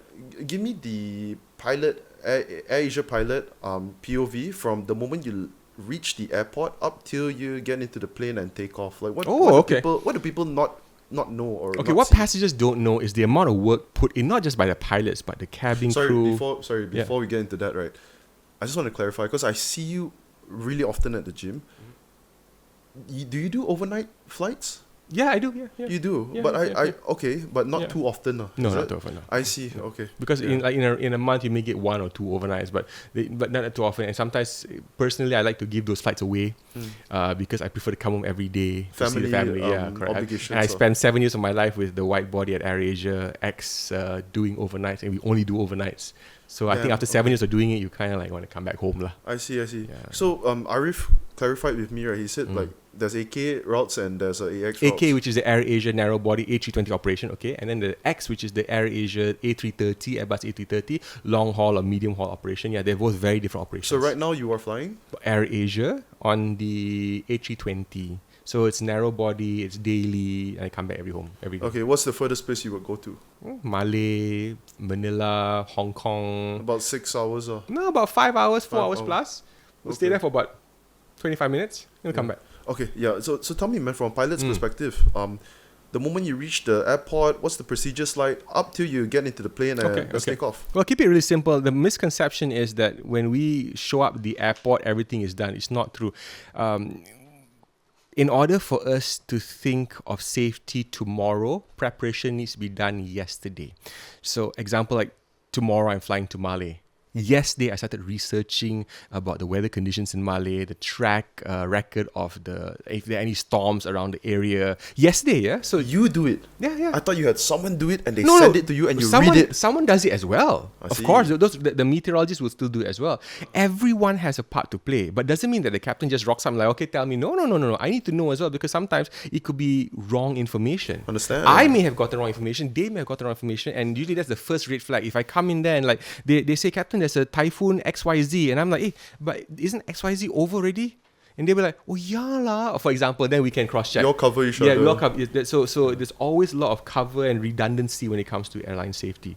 give me the pilot, AirAsia pilot POV from the moment you reach the airport up till you get into the plane and take off. Like what do people not know or Okay, not what see? passengers don't know is the amount of work put in, not just by the pilots, but the cabin crew. Before we get into that, right? I just want to clarify because I see you really often at the gym. Do you do overnight flights? Yeah, I do. Yeah. You do, Yeah, but yeah. okay, but not too often. No, is not it? too often. No. I see. Okay. Because in a month you may get 1 or 2 overnights, but not too often. And sometimes, personally, I like to give those flights away because I prefer to come home every day to see the family. Correct. Obligations. And I spent 7 years of my life with the white body at AirAsia X doing overnights, and we only do overnights. So I think after 7 years of doing it, you kind of like want to come back home lah. I see. Yeah. So Arif clarified with me, right? He said like there's AK routes and there's a AX routes. AK, which is the AirAsia narrow body A320 operation, okay, and then the X, which is the AirAsia A330, Airbus A330 long haul or medium haul operation. Yeah, they're both very different operations. So right now you are flying AirAsia on the A320. So it's narrow body, it's daily, and I come back every day. Okay, what's the furthest place you would go to? Malay, Manila, Hong Kong. About 6 hours or? No, about 5 hours, 4 hours hours. plus. We'll stay there for about 25 minutes, and we'll come back. Okay, yeah. So tell me, man, from a pilot's perspective, the moment you reach the airport, what's the procedures like up till you get into the plane and let's take off? Well, keep it really simple. The misconception is that when we show up at the airport, everything is done. It's not true. In order for us to think of safety tomorrow, preparation needs to be done yesterday. So, example, like tomorrow I'm flying to Malé. Yesterday, I started researching about the weather conditions in Malé, the track record of if there are any storms around the area. Yesterday, yeah? So you do it? Yeah. I thought you had someone do it and they send it to you and you read it. Someone does it as well. Of course, the meteorologists will still do it as well. Everyone has a part to play, but doesn't mean that the captain just rocks up and like, okay, tell me. No. I need to know as well because sometimes it could be wrong information. Understand? I may have gotten wrong information, they may have gotten wrong information, and usually that's the first red flag. If I come in there and like, they say, Captain, there's a typhoon XYZ, and I'm like, hey, but isn't XYZ over already? And they were like, oh yeah lah. For example, then we can cross check. You'll cover each other. Yeah, we'll cover. So there's always a lot of cover and redundancy when it comes to airline safety.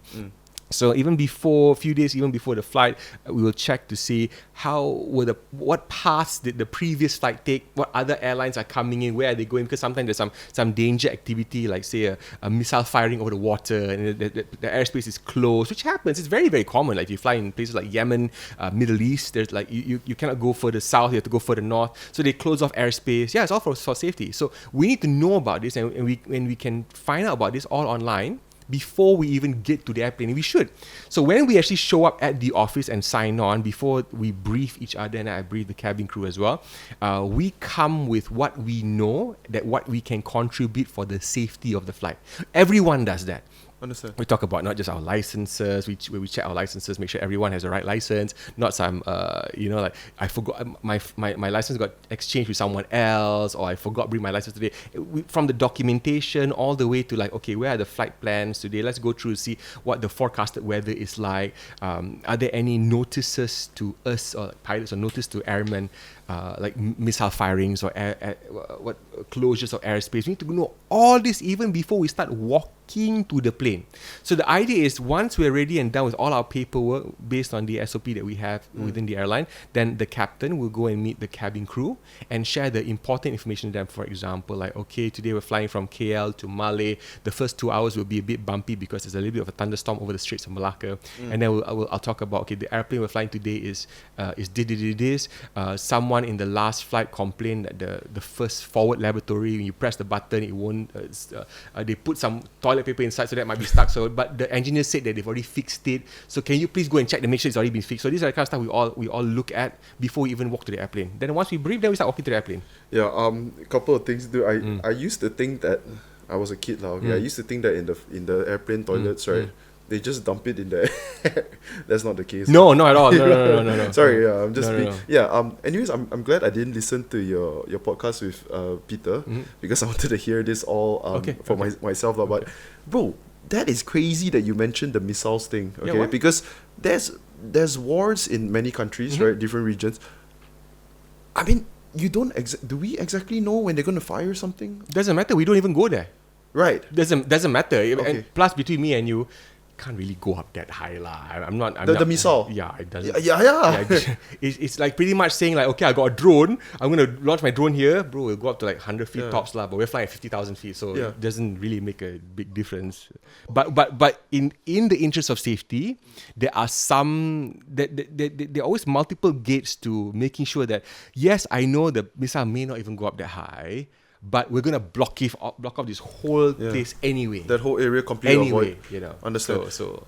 So a few days before the flight, we will check to see what paths did the previous flight take, what other airlines are coming in, where are they going, because sometimes there's some danger activity, like say a missile firing over the water and the airspace is closed, which happens. It's very, very common. Like if you fly in places like Yemen, Middle East, there's like you cannot go further south, you have to go further north. So they close off airspace. Yeah, it's all for safety. So we need to know about this, and we can find out about this all online before we even get to the airplane. We should. So when we actually show up at the office and sign on, before we brief each other, and I brief the cabin crew as well, we come with what we know, that what we can contribute for the safety of the flight. Everyone does that. Understand. We talk about not just our licenses, we check our licenses, make sure everyone has the right license, not some, like I forgot, my license got exchanged with someone else, or I forgot to bring my license today. From the documentation all the way to like, okay, where are the flight plans today? Let's go through to see what the forecasted weather is like. Are there any notices to us, or pilots, or notice to airmen, like missile firings or what closures of airspace? We need to know all this even before we start walking to the plane. So the idea is, once we're ready and done with all our paperwork based on the SOP that we have within the airline, then the captain will go and meet the cabin crew and share the important information with them. For example, like, okay, today we're flying from KL to Malé. The first 2 hours will be a bit bumpy because there's a little bit of a thunderstorm over the Straits of Malacca. And then I'll talk about, okay, the airplane we're flying today is this. Someone in the last flight complained that the first forward lavatory, when you press the button, it won't. They put some toilet paper inside, so that might be stuck. So, but the engineer said that they've already fixed it. So can you please go and check to make sure it's already been fixed? So these are the kind of stuff we all look at before we even walk to the airplane. Then once we brief, then we start walking to the airplane. Yeah. A couple of things to do. I used to think that I was a kid now. Okay? I used to think that in the airplane toilets, right? They just dump it in there. That's not the case. No, not at all. No. Sorry, I'm just anyways, I'm glad I didn't listen to your podcast with Peter because I wanted to hear this all for myself. But bro, that is crazy that you mentioned the missiles thing. Okay, because there's wars in many countries, right? Different regions. I mean, you don't do we exactly know when they're gonna fire something? Doesn't matter. We don't even go there. Right. Doesn't matter. Okay. And plus, between me and you, can't really go up that high lah. I'm not. The missile. Yeah, it doesn't. Yeah. It's like pretty much saying like, okay, I got a drone. I'm gonna launch my drone here, bro. It'll go up to like 100 feet tops lah. But we're flying at 50,000 feet, so it doesn't really make a big difference. But in the interest of safety, there are some there are always multiple gates to making sure that yes, I know the missile may not even go up that high, but we're gonna block off this whole place anyway. That whole area completely avoid. Understand? So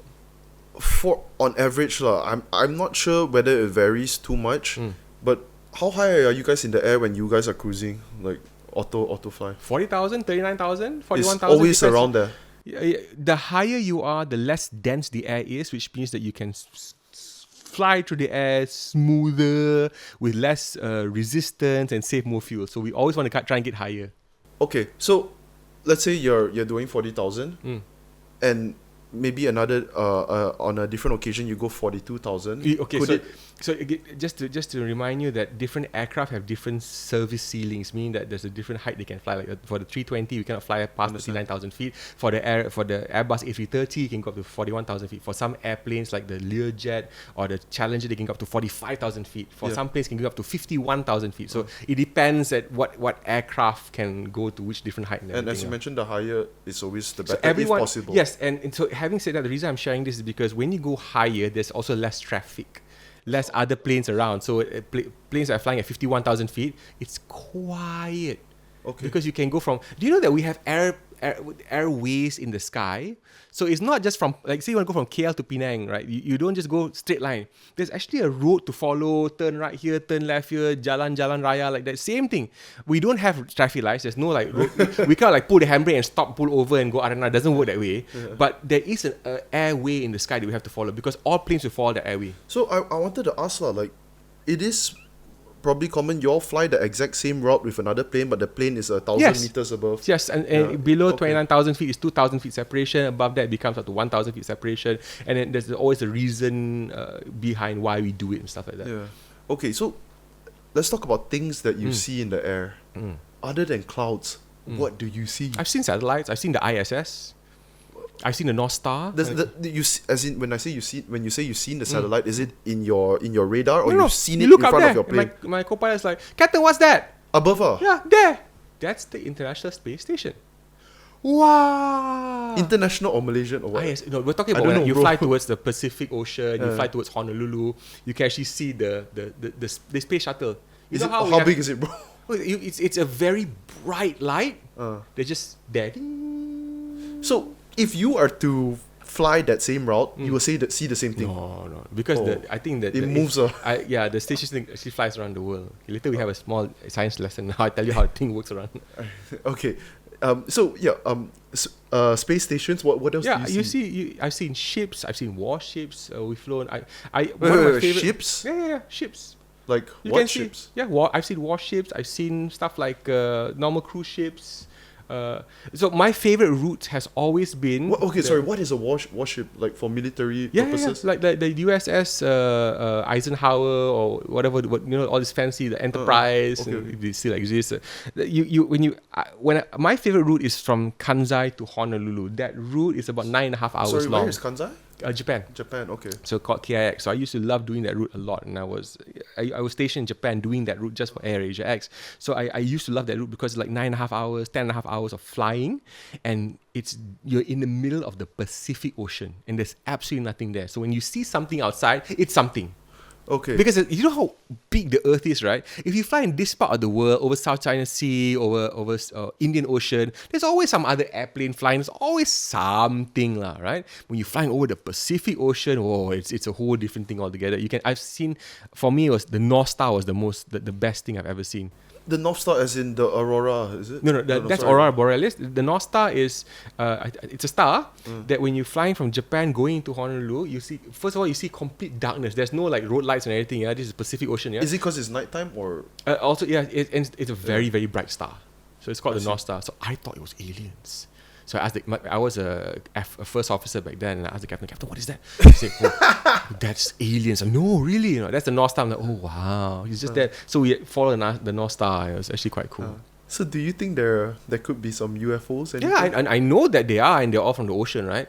for on average lah, I'm not sure whether it varies too much, but how high are you guys in the air when you guys are cruising, like auto fly? 40,000, 39,000, 41,000. It's always around there. The higher you are, the less dense the air is, which means that you can fly through the air smoother, with less resistance, and save more fuel. So we always want to try and get higher. Okay, so let's say you're doing 40,000, and maybe another on a different occasion you go 42,000. Okay, so just to remind you that different aircraft have different service ceilings, meaning that there's a different height they can fly. Like for the 320, we cannot fly past 59,000 feet. For the Airbus A330, you can go up to 41,000 feet. For some airplanes like the Learjet or the Challenger, they can go up to 45,000 feet. For some planes, can go up to 51,000 feet. So it depends at what aircraft can go to which different height. And as you mentioned, the higher is always the better, if possible. Yes, and so having said that, the reason I'm sharing this is because when you go higher, there's also less traffic, less other planes around. So planes that are flying at 51,000 feet, it's quiet. Okay. Because you can go from... Do you know that we have airways in the sky? So it's not just from... Like, say you want to go from KL to Penang, right? You don't just go straight line. There's actually a road to follow, turn right here, turn left here, Jalan Raya, like that. Same thing. We don't have traffic lights. There's no like... we can't like pull the handbrake and stop, pull over and go arena. It doesn't work that way. Yeah. But there is an airway in the sky that we have to follow because all planes will follow the airway. So I wanted to ask, like, it is... probably common you all fly the exact same route with another plane, but the plane is 1,000 meters above. Yes, and below 29,000 feet is 2,000 feet separation. Above that, it becomes up to 1,000 feet separation. And then there's always a reason behind why we do it and stuff like that. Yeah. Okay, so let's talk about things that you see in the air. Other than clouds, what do you see? I've seen satellites. I've seen the ISS. I've seen the North Star. When you say you've seen the satellite, is it in your radar or you've seen it look in front there, of your plane? My co-pilot's like, Captain, what's that? Above her? Yeah, there. That's the International Space Station. Wow. International or Malaysian or what? Yes, no, we're talking about when you fly towards the Pacific Ocean, you fly towards Honolulu, you can actually see the space shuttle. How big is it, bro? It's a very bright light. They're just there. So if you are to fly that same route, you will see the same thing. No, because I think that it moves. The station actually flies around the world. Okay, later we have a small science lesson. I'll tell you how the thing works around. Okay, space stations. What else? Yeah, do you see? I've seen ships. I've seen warships. We've flown. One of my favorite ships. Yeah, ships. Like what ships? I've seen warships. I've seen stuff like normal cruise ships. So my favorite route has always been... what is a warship? Like for military purposes? Like the USS Eisenhower or whatever, all this fancy, the Enterprise, they still exist. My favorite route is from Kansai to Honolulu. That route is about 9.5 hours long. Sorry, where is Kansai? Japan. Okay. So called KIX. So I used to love doing that route a lot, and I was stationed in Japan doing that route just for AirAsia X. So I used to love that route because it's like 9.5 hours, 10.5 hours of flying, and you're in the middle of the Pacific Ocean, and there's absolutely nothing there. So when you see something outside, it's something. Okay. Because you know how big the Earth is, right? If you fly in this part of the world, over South China Sea, over Indian Ocean, there's always some other airplane flying. There's always something, right? When you're flying over the Pacific Ocean, it's a whole different thing altogether. For me, it was the North Star was the best thing I've ever seen. The North Star as in the Aurora, is it? No, that's Aurora Borealis. The North Star is, it's a star that when you're flying from Japan going to Honolulu, you see, first of all, you see complete darkness. There's no like road lights and everything. Yeah, this is Pacific Ocean. Yeah. Is it because it's nighttime or? Also, yeah, it's a very, very bright star. So it's called the North Star. So I thought it was aliens. So I asked I was a first officer back then, and I asked the captain, what is that? He said, that's aliens. Like, no, really? That's the North Star. I'm like, oh, wow. He's just there. So we followed the North Star. It was actually quite cool. So do you think there could be some UFOs? Yeah, I know that they are, and they're all from the ocean, right?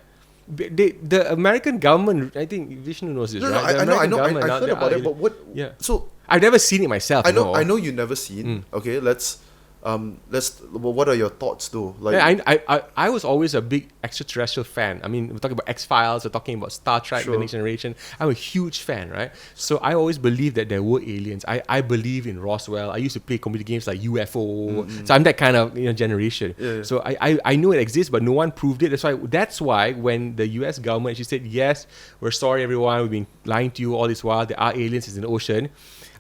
the American government, I think Vishnu knows this, No, right? The I know, American government I now, heard they about are it, but what? Yeah. So I've never seen it myself. I know, no. I know you never seen. Okay, let's. Well, what are your thoughts though? Like, Yeah, I was always a big extraterrestrial fan. I mean, we're talking about X-Files, we're talking about Star Trek, Sure. The Next Generation. I'm a huge fan, right? So I always believed that there were aliens. I believe in Roswell. I used to play computer games like UFO. So I'm that kind of generation. Yeah. So I know it exists, but no one proved it. That's why when the US government actually said, yes, we're sorry everyone, we've been lying to you all this while, there are aliens in the ocean.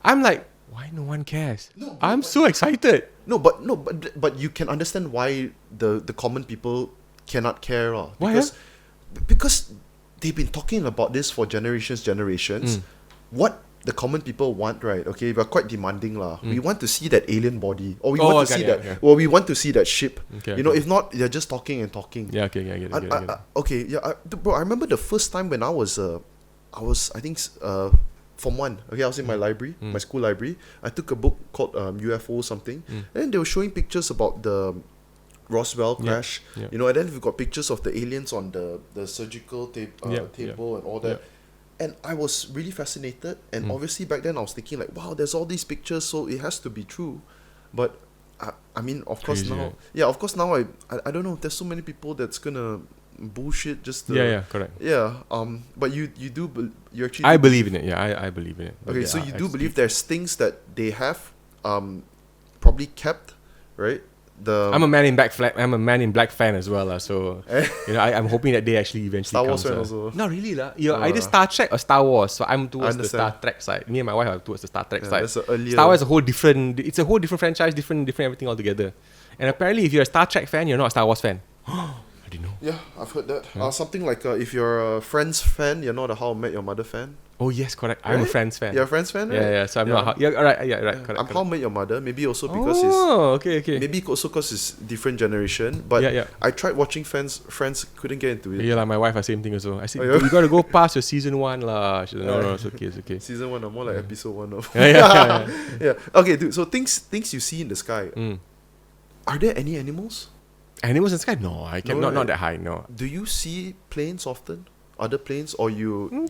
I'm like, why no one cares? No, I'm so excited. But you can understand why the common people cannot care, Why, because they've been talking about this for generations. What the common people want, right? Okay, we're quite demanding, lah. We want to see that alien body, or we want to see that. Okay. Well, we want to see that ship. Okay, If not, they're just talking and talking. Yeah, okay, I get it. Okay, yeah, bro. I remember the first time when I was I think Form 1. Okay, I was in my library, my school library. I took a book called UFO something, and they were showing pictures about the Roswell crash. Yeah. And then we've got pictures of the aliens on the surgical table and all that. And I was really fascinated. And obviously back then I was thinking like, wow, there's all these pictures, so it has to be true. But I mean, of course Crazy, now, right? yeah, of course now I don't know. There's so many people that's gonna bullshit just to, Correct. yeah. But you actually I believe in it. Yeah, I believe in it. But okay, yeah, so you do actually- believe there's things that they have probably kept, right? I'm a Man in Black I'm a Man in Black fan as well, so I'm hoping that they actually eventually Star Wars comes, fan also. Not really, lah. You're either Star Trek or Star Wars. So I'm towards the understand. Star Trek side. Me and my wife are towards the Star Trek side. That's a earlier. Star Wars is a whole different. It's a whole different franchise, different everything altogether. And apparently, if you're a Star Trek fan, you're not a Star Wars fan. I didn't know. Yeah, I've heard that. Something like if you're a Friends fan, you're not a How I Met Your Mother fan. Oh yes, correct. I'm a Right? Friends fan. You're a Friends fan, right? Yeah. So I'm not. Yeah, right. Yeah, right. Correct. I'm How I Met Your Mother. Maybe also because okay. maybe also because it's different generation. But Yeah. I tried watching Friends, couldn't get into it. Yeah, like my wife, the same thing also. I said, Oh, yeah? you gotta go past your season 1 lah. She said, no, it's okay. Season 1 or more like episode 1 of. Yeah. Yeah. Okay, dude. So things you see in the sky. Are there any animals? Animals in the sky? No, I can No, not that high. No. Do you see planes often? Other planes, or you?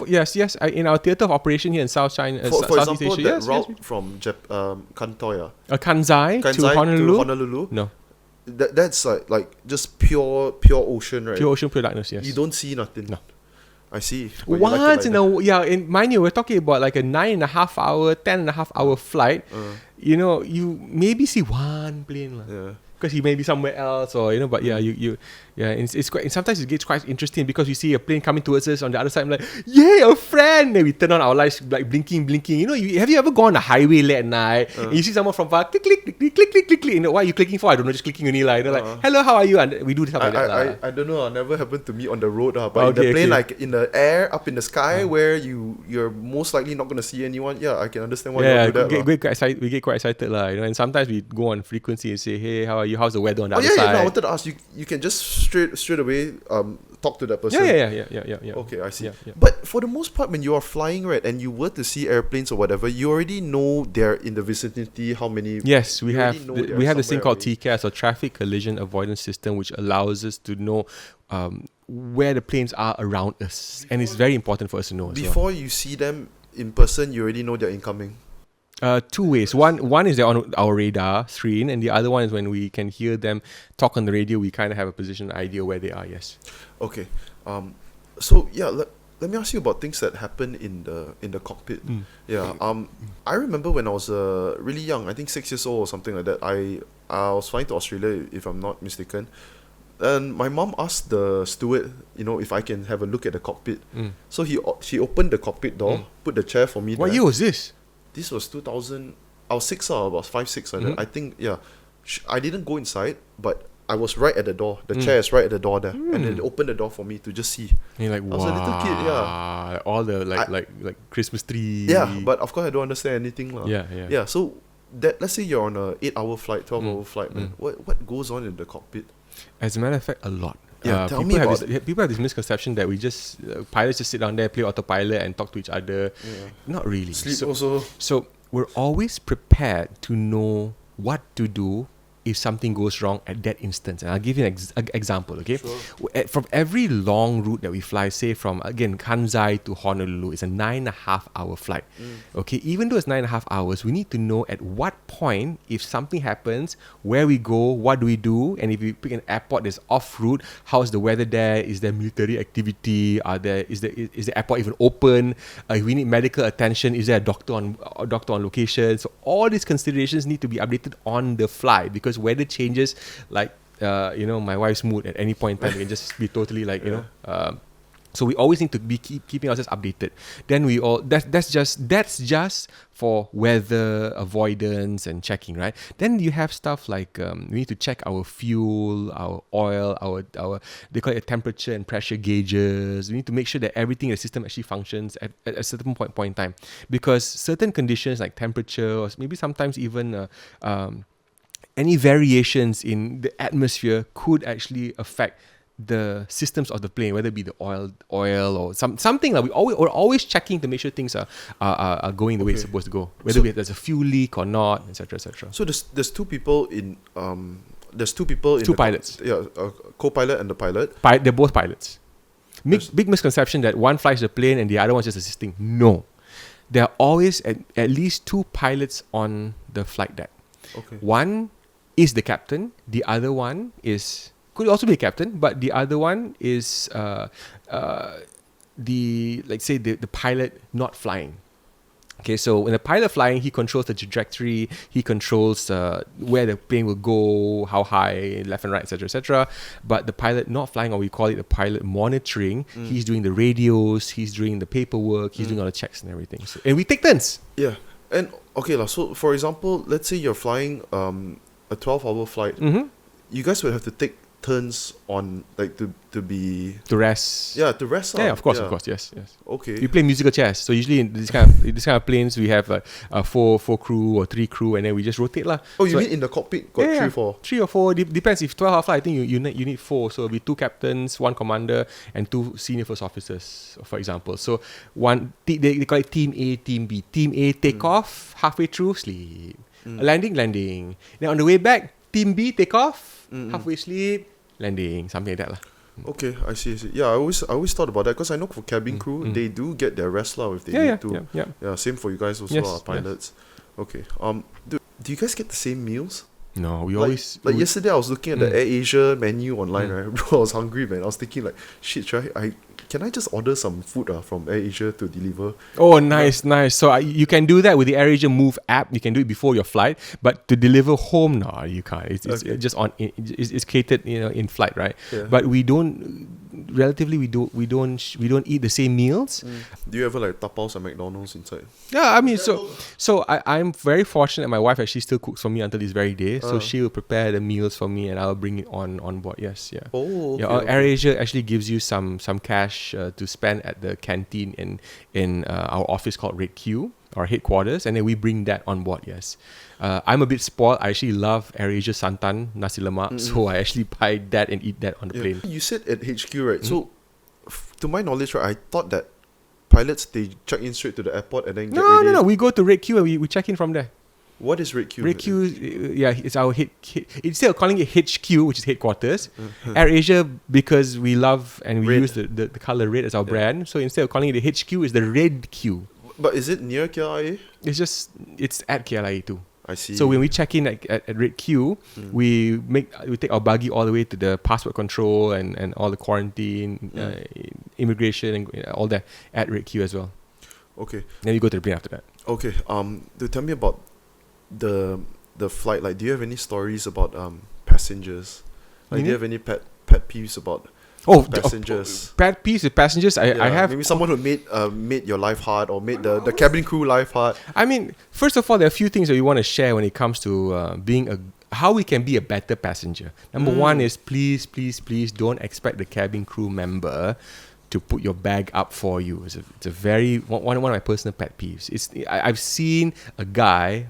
Yes. In our theatre of operation here in South China, For Southeast example, Asia, that yes, route from Kantoya, Kansai to Kansai Honolulu. No, that's like just pure ocean, right? pure ocean, pure darkness. Yes. You don't see nothing. No. I see. But you like it Once like in that. in mind you, we're talking about like a 9.5 hour, 10.5 hour flight. You maybe see one plane lah. Yeah. Because he may be somewhere else, or but it's quite. Sometimes it gets quite interesting because we see a plane coming towards us on the other side. I'm like, yay, a friend! Then we turn on our lights, like blinking. Have you ever gone on a highway late at night and you see someone from far, click. What are you clicking for? I don't know, just clicking only like, like, hello, how are you? And we do stuff like that. I don't know. Never happened to me on the road, but in Okay, the plane, okay. like in the air, up in the sky, where you're most likely not gonna see anyone. Yeah, I can understand why you do that. We get quite excited and sometimes we go on frequency and say, hey, how are you? How's the weather on the other Yeah, side? no, I wanted to ask you. You can just straight away talk to that person. Yeah. Okay, I see. Yeah. But for the most part, when you are flying, right, and you were to see airplanes or whatever, you already know they're in the vicinity. How many? Yes, we you have already know they're we have this thing somewhere called already. TCAS, or Traffic Collision Avoidance System, which allows us to know where the planes are around us, and it's very important for us to know. As well. Before you see them in person, you already know they're incoming. Two ways. One is they're on our radar screen, and the other one is when we can hear them talk on the radio. We kind of have a position idea where they are. Yes. Okay. So yeah, let me ask you about things that happen in the cockpit. Yeah. I remember when I was really young, I think 6 years old or something like that. I was flying to Australia, if I'm not mistaken, and my mom asked the steward, if I can have a look at the cockpit. So she opened the cockpit door, put the chair for me. What there. year was this? This was 2000. I was 6 or about 5, 6 like that. I think, yeah. I didn't go inside, but I was right at the door. The chair is right at the door there, and then they opened the door for me to just see. And you're like, wow. I was a little kid, yeah. All the like Christmas tree. Yeah, but of course I don't understand anything, lah. Yeah. Yeah, so let's say you're on a 8-hour flight, 12-hour flight, man. What goes on in the cockpit? As a matter of fact, a lot. Yeah, tell me about it. People have this misconception that we just pilots just sit down there, play autopilot, and talk to each other. Yeah. Not really. Sleep also. So we're always prepared to know what to do if something goes wrong at that instance. And I'll give you an example, okay? Sure. From every long route that we fly, say from, again, Kansai to Honolulu, it's a 9.5 hour flight. Okay, even though it's 9.5 hours, we need to know at what point, if something happens, where we go, what do we do, and if we pick an airport that's off route, how's the weather there? Is there military activity? Is the airport even open? If we need medical attention, is there a doctor on location? So all these considerations need to be updated on the fly, because weather changes, like my wife's mood at any point in time. It can just be totally like so we always need to be keeping ourselves updated. Then that's just for weather avoidance and checking, right? Then you have stuff like we need to check our fuel, our oil, our they call it temperature and pressure gauges. We need to make sure that everything in the system actually functions at a certain point in time, because certain conditions like temperature, or maybe sometimes even any variations in the atmosphere could actually affect the systems of the plane, whether it be the oil or something like we're always checking to make sure things are going the way it's supposed to go, whether there's a fuel leak or not, etc. So there's two people in two pilots, co-pilot and the pilot. They're both pilots. Big misconception that one flies the plane and the other one's just assisting. No, there are always at least two pilots on the flight deck. Okay. One is the captain, the other one could also be a captain, but the other one is the pilot not flying. Okay, so when the pilot flying, he controls the trajectory, he controls where the plane will go, how high, left and right, etc. But the pilot not flying, or we call it the pilot monitoring, he's doing the radios, he's doing the paperwork, he's doing all the checks and everything. So, and we take turns. Yeah, and okay, so for example, let's say you're flying a 12-hour flight. You guys would have to take turns on, like, to rest. Yeah, to rest. Yeah, of course, yes. Okay. We play musical chairs. So usually in this kind of planes, we have four crew or 3 crew, and then we just rotate lah. Oh, you mean in the cockpit got 3 or 4? 3 or 4 depends. If 12 hour flight, I think you need 4. So it'll be 2 captains, 1 commander, and 2 senior first officers, for example. So they call it Team A, Team B. Team A take off, halfway through sleep, landing. Then on the way back, Team B take off, halfway sleep, landing, something like that lah. Okay, I see. Yeah, I always thought about that, because I know for cabin crew they do get their rest lah if they need to. Yeah, same for you guys also, pilots. Yes. Okay. Do you guys get the same meals? No, yesterday I was looking at the AirAsia menu online, right? Bro, I was hungry, man. I was thinking like, shit, can I just order some food from AirAsia to deliver? Oh, nice. So you can do that with the AirAsia Move app. You can do it before your flight, but to deliver home, no, you can't. It's just it's catered, in flight, right? Yeah. But we don't eat the same meals. Do you ever like tapaos at McDonald's inside? Yeah, I mean, so I'm very fortunate. My wife actually still cooks for me until this very day. So she will prepare the meals for me, and I'll bring it on board. Yes, yeah. Oh, okay, AirAsia actually gives you some cash to spend at the canteen in our office called Red Q, our headquarters, and then we bring that on board. Yes, I'm a bit spoiled. I actually love AirAsia Santan Nasi Lemak, so I actually buy that and eat that on the plane. You said at HQ, right? So, to my knowledge, right, I thought that pilots, they check in straight to the airport and then get ready. No. We go to Red Q and we check in from there. What is Red Q? Red Q, it's our instead of calling it HQ, which is headquarters, AirAsia, because we love and we use the color red as our brand. So instead of calling it the HQ, it's the Red Q. But is it near KLIA? It's at KLIA too. I see. So when we check in at Red Q, we take our buggy all the way to the passport control and all the quarantine, immigration and all that at Red Q as well. Okay. Then we go to the plane after that. Okay. Tell me about the flight. Like, do you have any stories about passengers? Like, do you have any pet peeves about passengers? Pet peeves with passengers. I have maybe someone who made your life hard, or made the cabin crew life hard. I mean, first of all, there are a few things that we want to share when it comes to how we can be a better passenger. Number one is please don't expect the cabin crew member to put your bag up for you. It's a very one of my personal pet peeves. I've seen a guy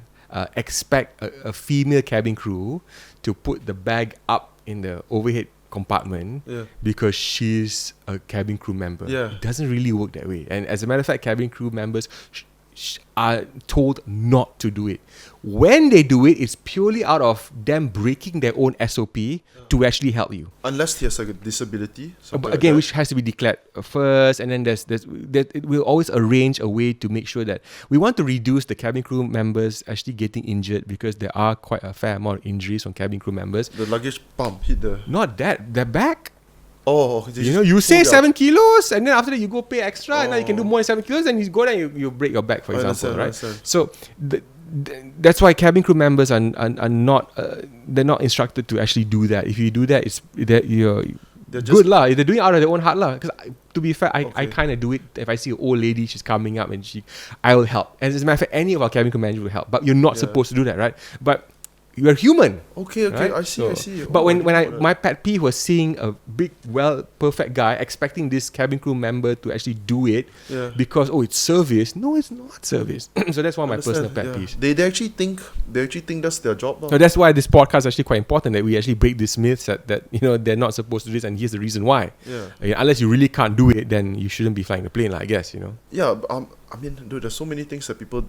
expect a female cabin crew to put the bag up in the overhead compartment because she's a cabin crew member. It doesn't really work that way. And as a matter of fact, cabin crew members are told not to do it. When they do it, it's purely out of them breaking their own SOP to actually help you. Unless he has like a disability. But again, which has to be declared first, and then we'll always arrange a way to make sure that we want to reduce the cabin crew members actually getting injured, because there are quite a fair amount of injuries from cabin crew members. The luggage pump hit the... Not that, their back. Oh, you say 7 kilos, and then after that you go pay extra, and now you can do more than 7 kilos, and you go there and you break your back, for example, right? So that's why cabin crew members are not they're not instructed to actually do that. If you do that, you're good lah. They're doing it out of their own heart lah. Because to be fair, I kind of do it. If I see an old lady, she's coming up, and I will help. And as a matter of fact, any of our cabin crew managers will help. But you're not supposed to do that, right? But you're human. Okay, right? I see. But my pet peeve was seeing a big, perfect guy expecting this cabin crew member to actually do it because it's service. No, it's not service. So that's one of my personal pet peeves. They actually think that's their job. So that's why this podcast is actually quite important, that we actually break these myths that they're not supposed to do this, and here's the reason why. Unless you really can't do it, then you shouldn't be flying the plane, I guess. Yeah, I mean, dude, there's so many things that people.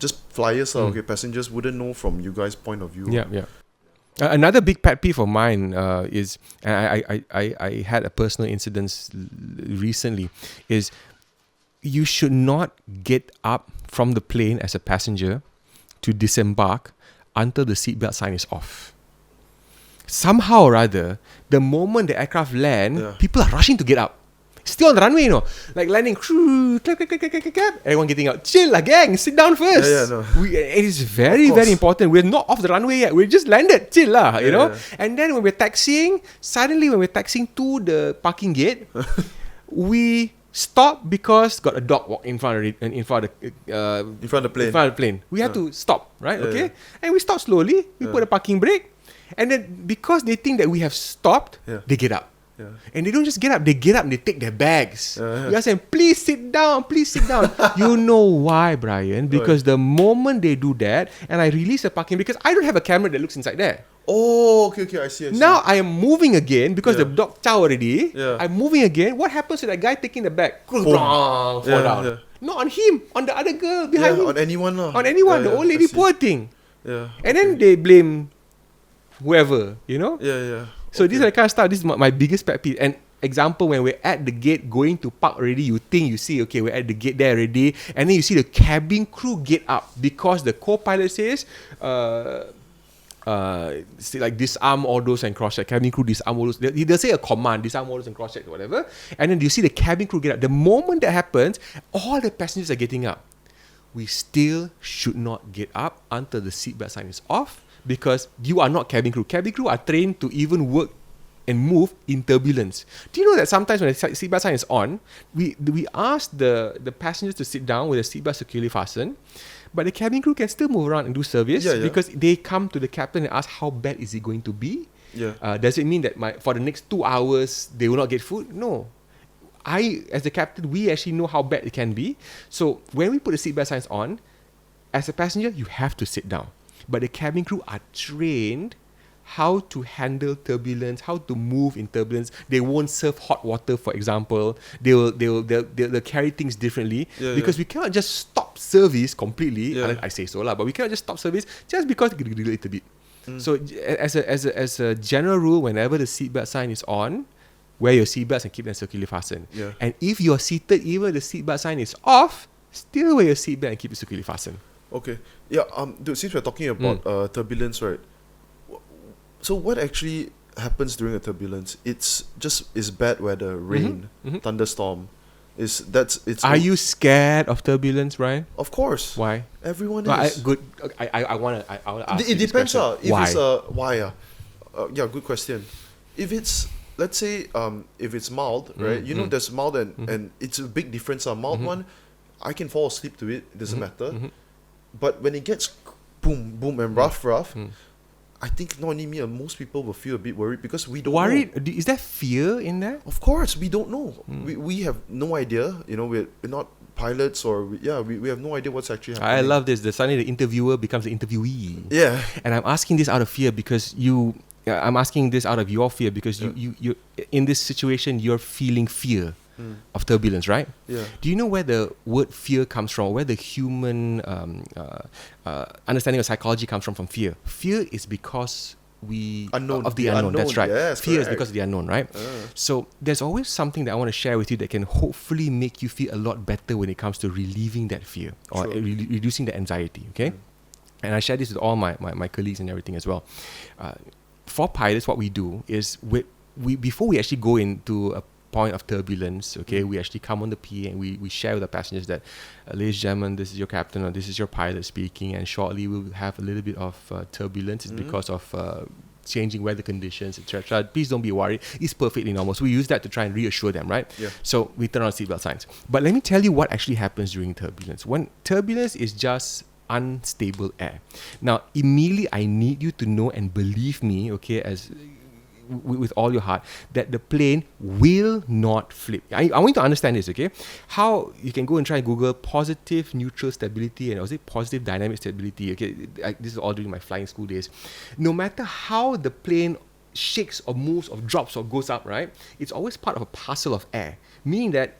Just flyers, passengers wouldn't know from you guys' point of view. Yeah. Another big pet peeve of mine is, and I had a personal incident recently, is you should not get up from the plane as a passenger to disembark until the seatbelt sign is off. Somehow or other, the moment the aircraft land, people are rushing to get up. Still on the runway, like landing, clap, everyone getting out. Chill lah, gang, sit down first. It is very, very important. We're not off the runway yet. We just landed. Chill lah, you know. And then when we're taxiing, suddenly when we're taxiing to the parking gate, we stop because got a dog walk in front of the plane. We had to stop, right? Okay, and we stop slowly. We put a parking brake, and then because they think that we have stopped, they get up. And they don't just get up, they get up and they take their bags. We ask them, please sit down. You know why, Brian? Because the moment they do that, and I release the parking, because I don't have a camera that looks inside there. Oh, okay, I see. Now I am moving again because the dog chow already. I'm moving again. What happens to that guy taking the bag? Fall down. Not on him, on the other girl behind him. On anyone. The old lady, poor thing. And then they blame whoever, So these are the kind of stuff. This is my biggest pet peeve. And example, when we're at the gate going to park already, you see, okay, we're at the gate there already, and then you see the cabin crew get up because the co-pilot says, like disarm all those and cross check. Cabin crew disarm all those. They'll say a command, disarm all those and cross check or whatever. And then you see the cabin crew get up. The moment that happens, all the passengers are getting up. We still should not get up until the seatbelt sign is off. Because you are not cabin crew. Cabin crew are trained to even work and move in turbulence. Do you know that sometimes when the seatbelt sign is on, we ask the passengers to sit down with the seatbelt securely fastened, but the cabin crew can still move around and do service because they come to the captain and ask how bad is it going to be. Does it mean that for the next 2 hours they will not get food? No. As the captain, we actually know how bad it can be. So when we put the seatbelt signs on, as a passenger, you have to sit down. But the cabin crew are trained how to handle turbulence, how to move in turbulence. They won't serve hot water, for example. They'll carry things differently because we cannot just stop service completely. I say so lah, but we cannot just stop service just because a little bit. So as a general rule, whenever the seatbelt sign is on, wear your seatbelts and keep them securely fastened. And if you're seated, even the seatbelt sign is off, still wear your seatbelt and keep it securely fastened. Okay. Yeah, dude, since we're talking about turbulence, right? So what actually happens during a turbulence? It's bad weather, rain, thunderstorm. Are you scared of turbulence, Ryan? Of course. Why? Everyone is. I want to ask. It depends. Why? Good question. If it's, let's say, if it's mild, right? There's mild and it's a big difference. A mild one, I can fall asleep to it. It doesn't matter. But when it gets boom, and rough, I think not only me, most people will feel a bit worried because we don't know. Is there fear in there? Of course, we don't know. We have no idea. We're not pilots or we have no idea what's actually happening. I love this. Suddenly the interviewer becomes the interviewee. Yeah. And I'm asking this out of fear because I'm asking this out of your fear because you in this situation you're feeling fear. of turbulence, right? Yeah. Do you know where the word fear comes from? Where the human understanding of psychology comes from fear? Fear is because Unknown. of the unknown. That's right. Yes, fear is correct. because of the unknown, right? So there's always something that I want to share with you that can hopefully make you feel a lot better when it comes to relieving that fear or Sure. reducing the anxiety. Okay. And I share this with all my colleagues and everything as well. For pilots, what we do is we before we actually go into a point of turbulence, okay, we actually come on the PA and we share with the passengers that, ladies and gentlemen, this is your captain or this is your pilot speaking, and shortly we'll have a little bit of turbulence. It's because of changing weather conditions, etc. Please don't be worried. It's perfectly normal. So we use that to try and reassure them, right? Yeah. So we turn on seatbelt signs. But let me tell you what actually happens during turbulence. When turbulence is just unstable air. Now, immediately I need you to know and believe me, okay, as with all your heart, that the plane will not flip. I want you to understand this, okay? How you can go and try and Google positive neutral stability and I was it positive dynamic stability, okay? This is all during my flying school days. No matter how the plane shakes or moves or drops or goes up, right? It's always part of a parcel of air, meaning that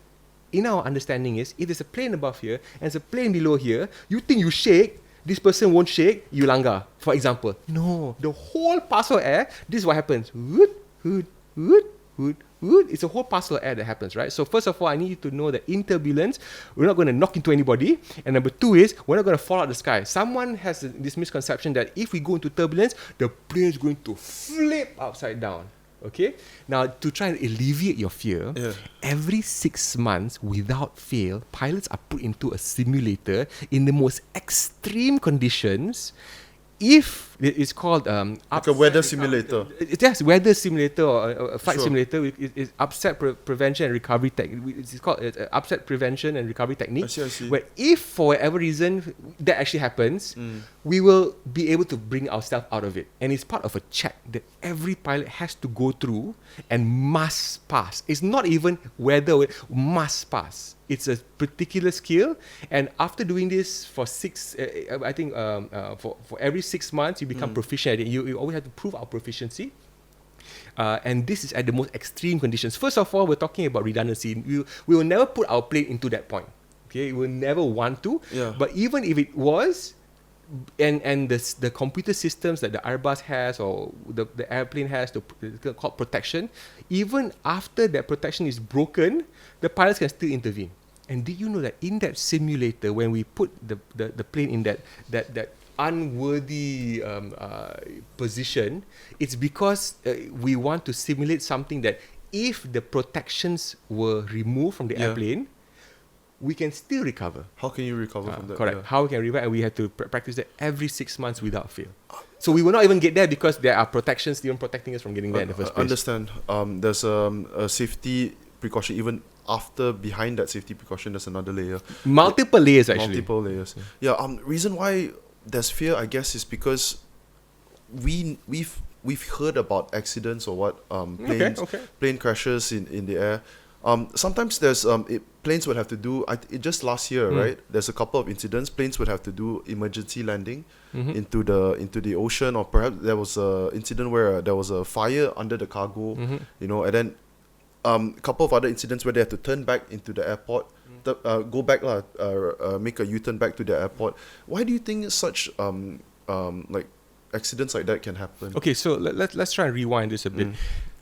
in our understanding is, if there's a plane above here and there's a plane below here, you think you shake, this person won't shake, you langgar, for example. No, the whole parcel of air, this is what happens. Woot, woot, woot, woot, woot. It's a whole parcel of air that happens, right? So first of all, I need you to know that in turbulence, we're not going to knock into anybody. And number two is, we're not going to fall out of the sky. Someone has this misconception that if we go into turbulence, the plane is going to flip upside down. Okay? Now, to try and alleviate your fear, every 6 months, without fail, pilots are put into a simulator in the most extreme conditions. If it's called like a weather simulator. Yes, weather simulator or a flight Sure. simulator. It's upset prevention and recovery it's called upset prevention and recovery technique. I see. Where if for whatever reason that actually happens, we will be able to bring ourselves out of it. And it's part of a check that every pilot has to go through and must pass. It's not even whether, must pass. It's a particular skill, and after doing this for for every 6 months, you become proficient at it. You always have to prove our proficiency. And this is at the most extreme conditions. First of all, we're talking about redundancy. We will never put our plane into that point. Okay, we will never want to. Yeah. But even if it was, and the computer systems that the Airbus has or the airplane has called protection, even after that protection is broken, the pilots can still intervene. And did you know that in that simulator, when we put the plane in that unworthy position, it's because we want to simulate something that if the protections were removed from the airplane, we can still recover. How can you recover from that? Correct. Yeah. How we can recover, and we have to practice that every 6 months without fail. So we will not even get there because there are protections even protecting us from getting there in the first place. Understand. There's a safety precaution even after behind that safety precaution. There's another layer. Multiple layers actually. Multiple layers. Yeah. Reason why there's fear, I guess, is because we've heard about accidents or what plane crashes in the air. Sometimes there's planes would have to do just last year, right? There's a couple of incidents. Planes would have to do emergency landing into the ocean, or perhaps there was a incident where there was a fire under the cargo, and then a couple of other incidents where they had to turn back into the airport, go back make a U-turn back to the airport. Why do you think such like accidents like that can happen? Okay, so let's try and rewind this a bit.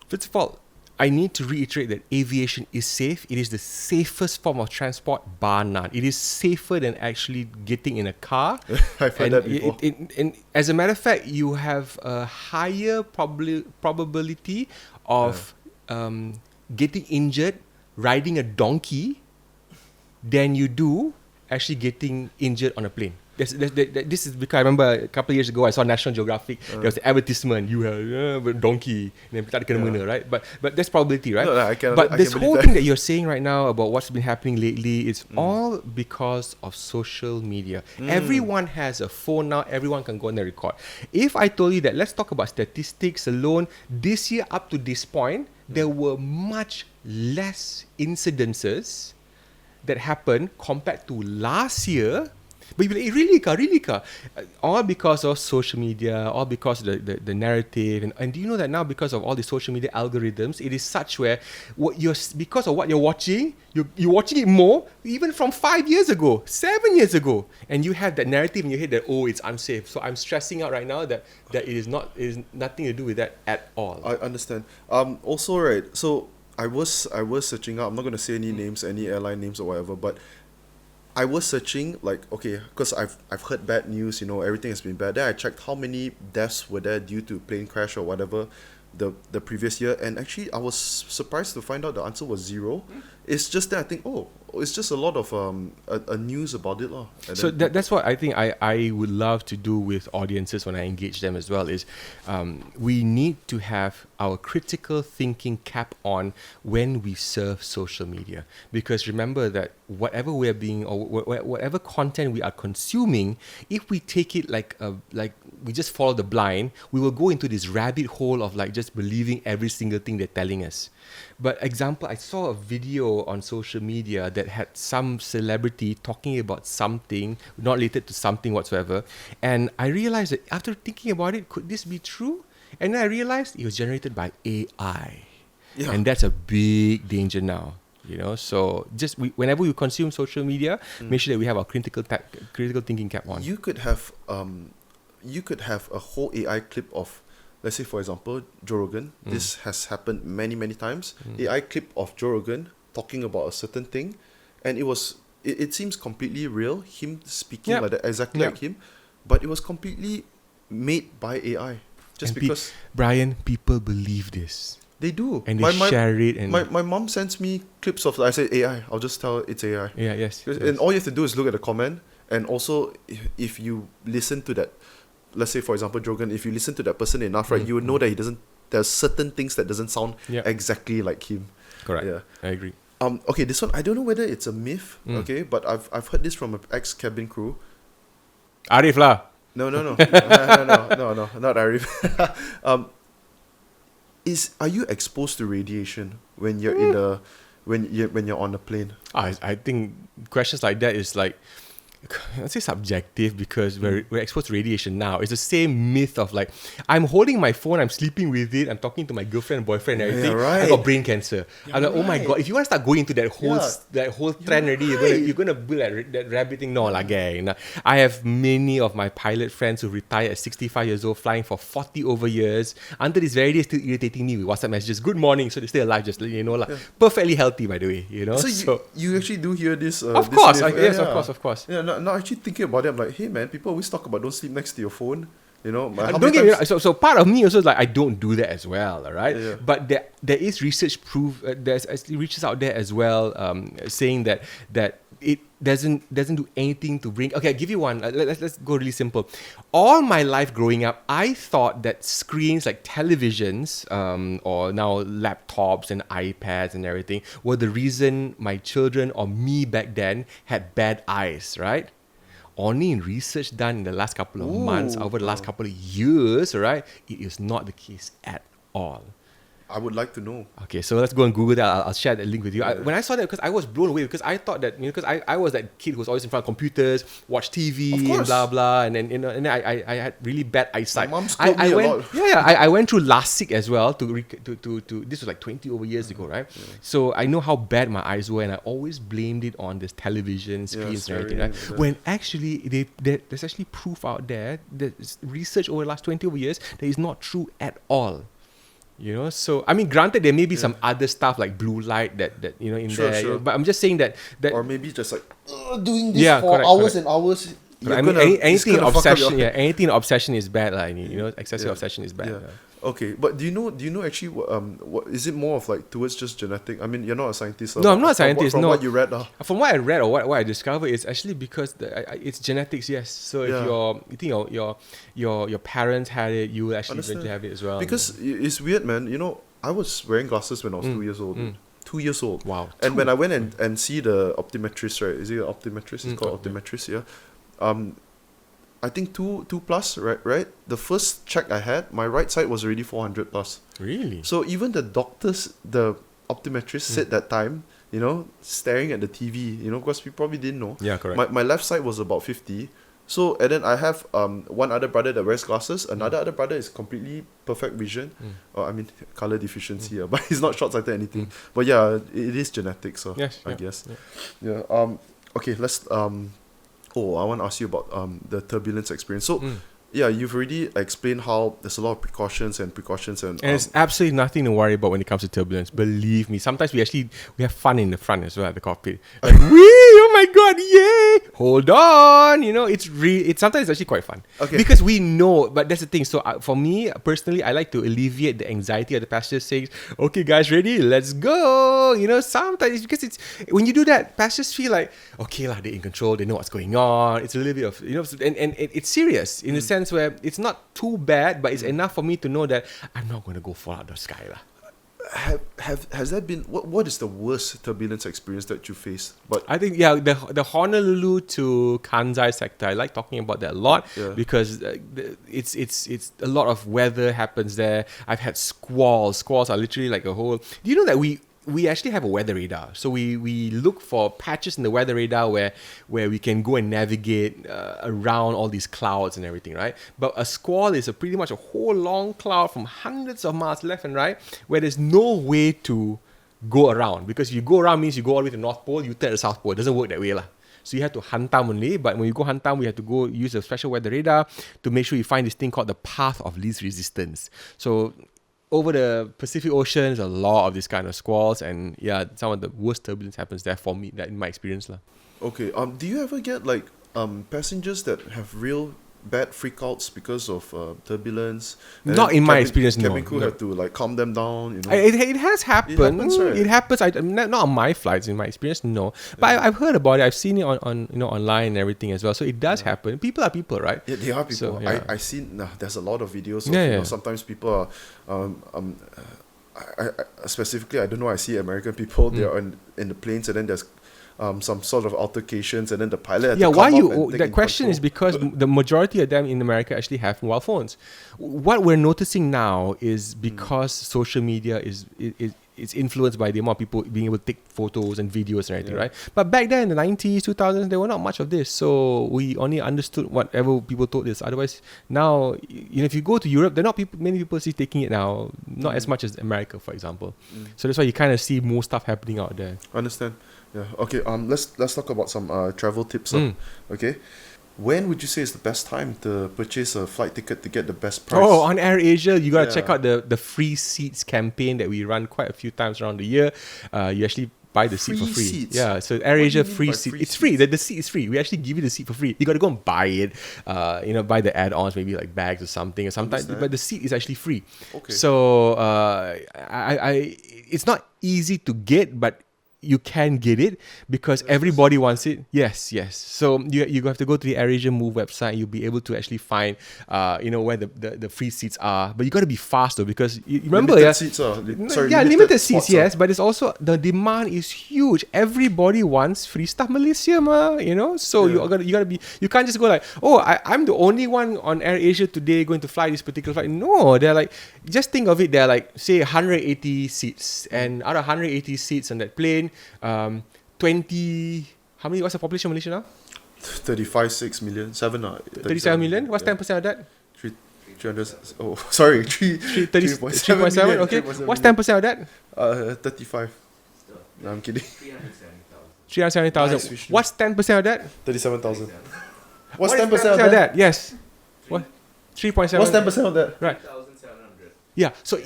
First of all, I need to reiterate that aviation is safe. It is the safest form of transport, bar none. It is safer than actually getting in a car. I've heard that before. And as a matter of fact, you have a higher probability of getting injured riding a donkey than you do actually getting injured on a plane. This is because I remember a couple of years ago I saw National Geographic. There was an advertisement. You have a donkey, and then tak ada kena-mena, right? But that's probability, right? No, This whole thing that you're saying right now about what's been happening lately is all because of social media. Everyone has a phone now. Everyone can go and record. If I told you that, let's talk about statistics alone. This year up to this point, there were much less incidences that happened compared to last year. But you'll be like, really ka? All because of social media, all because of the narrative. And do you know that now because of all the social media algorithms, it is such where because of what you're watching, you're watching it more, even from 5 years ago, 7 years ago. And you have that narrative in your head that, oh, it's unsafe. So I'm stressing out right now that it is nothing to do with that at all. I understand. Also, right, so I was searching out, I'm not going to say any names, any airline names or whatever, but I was searching, like, okay, because I've heard bad news, everything has been bad. Then I checked how many deaths were there due to plane crash or whatever the previous year, and actually I was surprised to find out the answer was 0. It's just that I think, it's just a lot of a news about it. So that's what I think I would love to do with audiences when I engage them as well, is we need to have our critical thinking cap on when we surf social media. Because remember that whatever we're being, or whatever content we are consuming, if we take it like we just follow the blind, we will go into this rabbit hole of like just believing every single thing they're telling us. But example, I saw a video on social media that had some celebrity talking about something not related to something whatsoever, and I realized that after thinking about it, could this be true? And then I realized it was generated by AI, and that's a big danger now. So just whenever we consume social media, make sure that we have our critical thinking cap on. You could have a whole AI clip of, let's say for example, Joe Rogan. This has happened many, many times. AI clip of Joe Rogan talking about a certain thing, and it seems completely real, him speaking like that, exactly like him, but it was completely made by AI. Just and because Brian, people believe this. They do. And they share it. And my mom sends me clips of, I say AI, I'll just tell her it's AI. Yeah, yes. And all you have to do is look at the comment, and also if you listen to that, let's say for example Joe Rogan, if you listen to that person enough, right, you would know that there's certain things that doesn't sound exactly like him. Correct. Yeah. I agree. Okay, this one, I don't know whether it's a myth, okay, but I've heard this from an ex-cabin crew. Arif lah. No, no, not Arif. Are you exposed to radiation when you're when you're on a plane? I think questions like that is like, I'd say subjective, because we're exposed to radiation now. It's the same myth of like, I'm holding my phone, I'm sleeping with it, I'm talking to my girlfriend, boyfriend, and everything. right. I got brain cancer. I'm like, oh my god! If you want to start going into that whole trend already, you're gonna build that rabbit thing. No, like, gang. I have many of my pilot friends who retired at 65 years old, flying for 40 over years. Until this very day, still irritating me with WhatsApp messages. Good morning, so they're still alive, just perfectly healthy, by the way. So you actually do hear this? Of course, yes, of course. Yeah. Now actually thinking about it, I'm like, hey man, people always talk about don't sleep next to your phone. Don't get me wrong. So part of me also is like, I don't do that as well, all right? Yeah. But there is research proof. There's actually research out there as well, saying that it doesn't do anything to bring. Okay, I'll give you one. Let's go really simple. All my life growing up, I thought that screens like televisions, or now laptops and iPads and everything, were the reason my children or me back then had bad eyes, right? Only in research done in the last couple of months, over the last couple of years, right, it is not the case at all. I would like to know. Okay, so let's go and Google that. I'll share that link with you. When I saw that, because I was blown away, because I thought that, because I was that kid who was always in front of computers, watch TV and blah blah, and then I had really bad eyesight. My mom scolded me a lot. I went through LASIK as well to this was like 20 over years ago, right? Yeah. So I know how bad my eyes were, and I always blamed it on this television screens and everything, right? When actually there's actually proof out there, there's research over the last 20 over years that is not true at all. So I mean, granted, there may be some other stuff like blue light that in there. Sure. But I'm just saying that or maybe just like doing this for hours and hours. I mean, anything obsession, anything obsession is bad, excessive obsession is bad. Yeah. Okay, but do you know actually what is it more of like towards just genetic? I mean, you're not a scientist. No, I'm not a scientist. From what you read, from what I read or what I discovered, it's actually because it's genetics. Yes, so if you think your parents had it, you will actually going to have it as well. Because it's weird, man. I was wearing glasses when I was 2 years old. 2 years old. Wow. And when I went and see the optometrist, right? Is it an optometrist? It's called optometrist. Yeah. I think 2 plus, right? The first check I had, my right side was already 400 plus. Really? So even the doctors, the optometrist said that time, you know, staring at the TV, you know, because we probably didn't know. Yeah, correct. My left side was about 50. So, and then I have one other brother that wears glasses. Another other brother is completely perfect vision. I mean, color deficiency, but he's not short-sighted or anything. But yeah, it is genetics, so Yes, I yeah, guess. yeah. Yeah. Okay, let's... I want to ask you about the turbulence experience. So, yeah, you've already explained how there's a lot of precautions and And there's absolutely nothing to worry about when it comes to turbulence. Believe me. Sometimes we have fun in the front as well at the cockpit. Like, wee! Oh my god, yay! Hold on, you know, it's sometimes it's actually quite fun. Okay. Because we know, but that's the thing. So for me personally, I like to alleviate the anxiety of the passengers saying, "Okay, guys, ready? Let's go." You know, sometimes because it's when you do that, passengers feel like, okay lah, they're in control. They know what's going on. It's a little bit of, you know, and it's serious in the sense where it's not too bad, but it's enough for me to know that I'm not going to go fall out of the sky lah. Has that been what is the worst turbulence experience that you faced? But I think the Honolulu to Kansai sector, I like talking about that a lot because it's a lot of weather happens there. I've had squalls. Squalls are literally like a whole. Do you know that we actually have a weather radar, so we look for patches in the weather radar where we can go and navigate around all these clouds and everything, right? But a squall is pretty much a whole long cloud from hundreds of miles left and right where there's no way to go around, because if you go around means you go all the way to the North Pole, you turn to the South Pole. It doesn't work that way lah. So you have to hantam only, but when you go hantam, we have to go use a special weather radar to make sure you find this thing called the path of least resistance. So over the Pacific Ocean, there's a lot of these kind of squalls, and yeah, some of the worst turbulence happens there for me, that in my experience lah. okay, do you ever get like passengers that have real bad freakouts because of turbulence? And Not then in my experience, no. cabin crew have to like calm them down, you know? It has happened. It happens, right? It happens. Not on my flights, in my experience, no. But I've heard about it. I've seen it on online and everything as well. So it does happen. People are people, right? Yeah, they are people. So, yeah. I seen there's a lot of videos of, Yeah, you yeah. know, sometimes people are I specifically, I don't know, I see American people, they're in the planes, and then there's some sort of altercations, and then the pilot had to come up and take that in question is control. because the majority of them in America actually have mobile phones. What we're noticing now is because social media is influenced by the amount of people being able to take photos and videos and everything, right? But back then in the 90s, 2000s, there were not much of this. So we only understood whatever people told us. Otherwise, now, you know, if you go to Europe, there are not many people see taking it now, not as much as America, for example. So that's why you kind of see more stuff happening out there. Understand. Yeah. Okay. Let's talk about some travel tips. Okay. When would you say is the best time to purchase a flight ticket to get the best price? Oh, on AirAsia, you gotta check out the free seats campaign that we run quite a few times around the year. You actually buy the seat for free. Seats? Yeah, so What do you AirAsia mean free by seat. free It's free. The seat is free. We actually give you the seat for free. You gotta go and buy it. You know, buy the add-ons, maybe like bags or something. Or sometimes, but the seat is actually free. Okay. So it's not easy to get, but you can get it because everybody wants it. Yes. So you have to go to the AirAsia Move website. You'll be able to actually find, where the free seats are. But you got to be fast though, because you remember, limited seats are limited seats. spots Yes, but it's also the demand is huge. Everybody wants free stuff, Malaysia, ma. You know, so you gotta be. You can't just go like, oh, I'm the only one on AirAsia today going to fly this particular flight. No, they're like, just think of it. They're like, say 180 seats, and out of 180 seats on that plane, 20. How many? What's the population of Malaysia now? 35.6 million, 37 million. What's 10% of that? 300. Oh, sorry, 3.7. Okay. What's 10% of that? 35. No, I'm kidding. 370,000. Nice, we should- What's 10% of that? 37,000. What's What is 10% of that? Yes. What? 3.7. What's 10% of that? Right. Yeah. So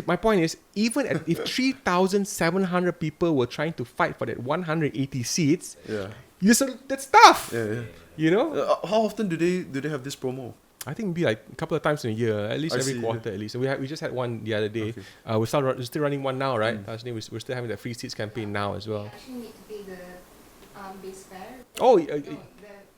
my point is, even if 3,700 people were trying to fight for that 180 seats, Yeah. that's tough. Yeah. You know. How often do they have this promo? I think it'd be like a couple of times in a year, at least I every see. quarter at least. And we just had one the other day. Okay. We're still running one now, right? We're still having the free seats campaign now as well. You actually need to pay the base fare. Oh, No, the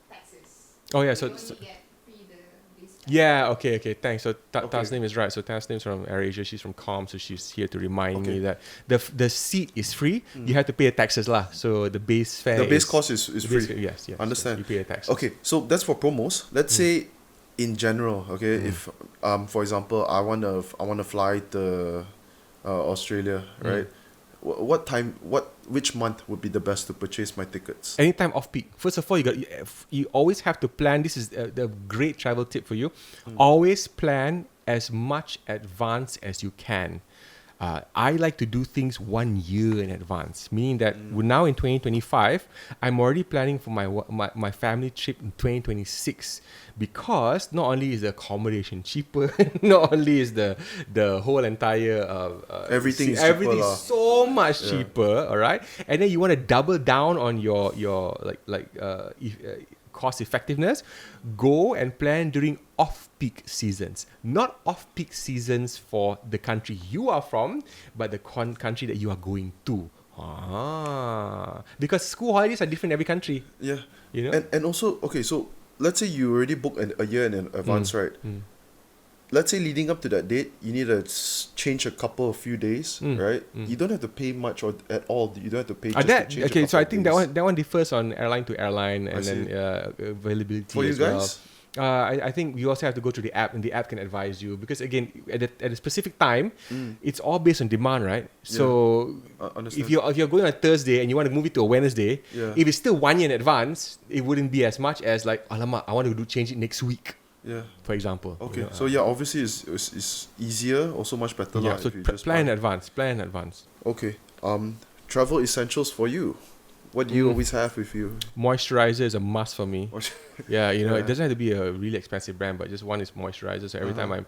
taxes. oh yeah. You So only get free the base fare. yeah, okay, thanks. So Okay. Tasnim is right. So Tasnim's from AirAsia. She's from Com, so she's here to remind Okay. me that the seat is free. You have to pay the taxes lah. So the base fare. The base cost is the free. base- yes. Understand. So you pay the taxes. Okay, so that's for promos. Let's say, in general, okay, if for example, I wanna fly to Australia, right? which month would be the best to purchase my tickets? Anytime off peak. First of all, you always have to plan. This is the great travel tip for you. Always plan as much advance as you can. I like to do things 1 year in advance, meaning that now in 2025, I'm already planning for my family trip in 2026, because not only is the accommodation cheaper, not only is the whole entire Everything's so much cheaper, all right, and then you want to double down on your cost effectiveness. Go and plan during off-peak seasons, not off-peak seasons for the country you are from, but the country that you are going to. Because school holidays are different in every country. Yeah, you know. And also, okay, so let's say you already booked a year in advance, right? Let's say leading up to that date, you need to change a few days, right? You don't have to pay much or at all. You don't have to pay just to change okay, so I think days. that one differs on airline to airline, and then availability For you as guys? well. I think you also have to go to the app, and the app can advise you, because again, at a specific time, it's all based on demand, right? So if you're going on a Thursday and you want to move it to a Wednesday, if it's still 1 year in advance, it wouldn't be as much as like, alamak, I want to change it next week. Yeah. For example. Okay. So obviously it's easier, also much better. Yeah. So plan in advance. Plan in advance. Okay. Travel essentials for you. What do you always have with you? Moisturizer is a must for me. Yeah, it doesn't have to be a really expensive brand, but just one is moisturizer. So every time I'm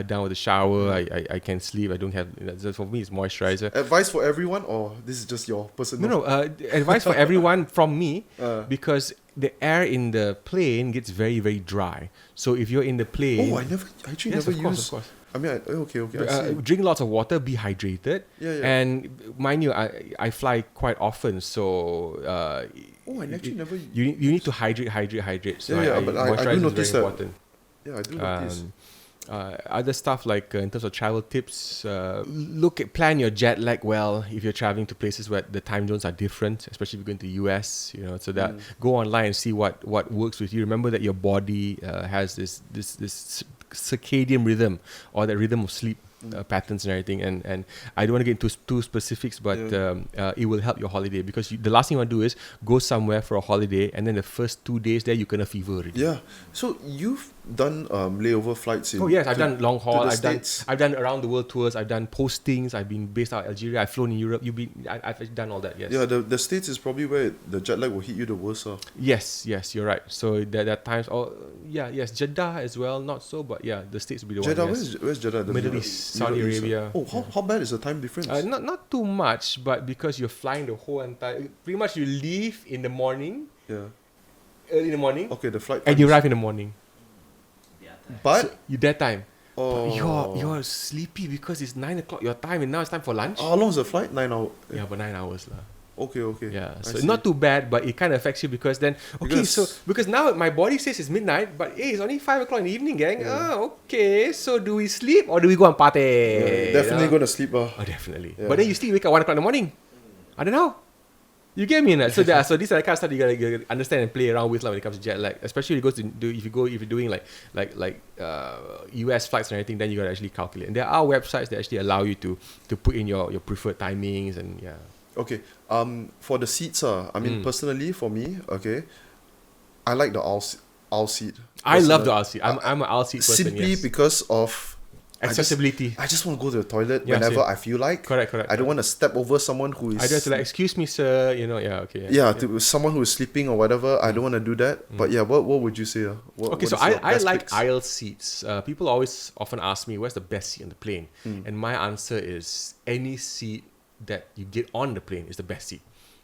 done with the shower, I can sleep. I don't have. So for me, it's moisturizer. Advice for everyone, or this is just your personal? No. Advice for everyone from me, because the air in the plane gets very, very dry. So if you're in the plane, I never use. Of course. I mean, okay. I see. Drink lots of water, be hydrated. Yeah. And mind you, I fly quite often, so I actually never. You need to hydrate. So but I do notice that. Important. Yeah, I do notice. Other stuff like in terms of travel tips, plan your jet lag well if you're traveling to places where the time zones are different, especially if you're going to the US, so that go online and see what works with you. Remember that your body has this circadian rhythm, or that rhythm of sleep patterns and everything, and I don't want to get into too specifics, but it will help your holiday, because the last thing you want to do is go somewhere for a holiday and then the first 2 days there you can have fever already. Yeah. So you've done layover flights in... Oh yes, I've done long haul. I've done around the world tours. I've done postings. I've been based out of Algeria. I've flown in Europe. I've done all that. Yes. Yeah, the States is probably where the jet lag will hit you the worst. Yes, you're right. So there are times. Jeddah as well. Not so, but the States will be the Jeddah, one. Yes. Where's Jeddah? Middle East, Saudi Arabia. How bad is the time difference? Not too much, but because you're flying the whole entire... Pretty much you leave in the morning. Yeah. Early in the morning. Okay, the flight. And you arrive in the morning. But so you that time. Oh. You're sleepy because it's 9 o'clock your time, and now it's time for lunch. How long is the flight? 9 hours. Yeah, but 9 hours lah. Okay. Yeah, so not too bad, but it kind of affects you, because then because now my body says it's midnight, but it's only 5 o'clock in the evening, gang. Okay. So do we sleep or do we go and party? Definitely gonna sleep. Oh, definitely. Yeah. But then you still wake up 1 o'clock in the morning. I don't know. You get me in that. So these are the kind of stuff you gotta understand and play around with when it comes to jet lag. Especially if you're doing like US flights and everything, then you gotta actually calculate. And there are websites that actually allow you to put in your preferred timings and Okay. For the seats, I mean personally for me, okay, I like the aisle seat. I love the aisle seat. I'm an aisle seat person. Simply because of accessibility. I just want to go to the toilet whenever I feel like. Correct. I don't want to step over someone who is... I don't have to excuse me, sir. To someone who is sleeping or whatever. I don't want to do that. But what would you say? I like aisle seats. People often ask me, where's the best seat on the plane? And my answer is, any seat that you get on the plane is the best seat,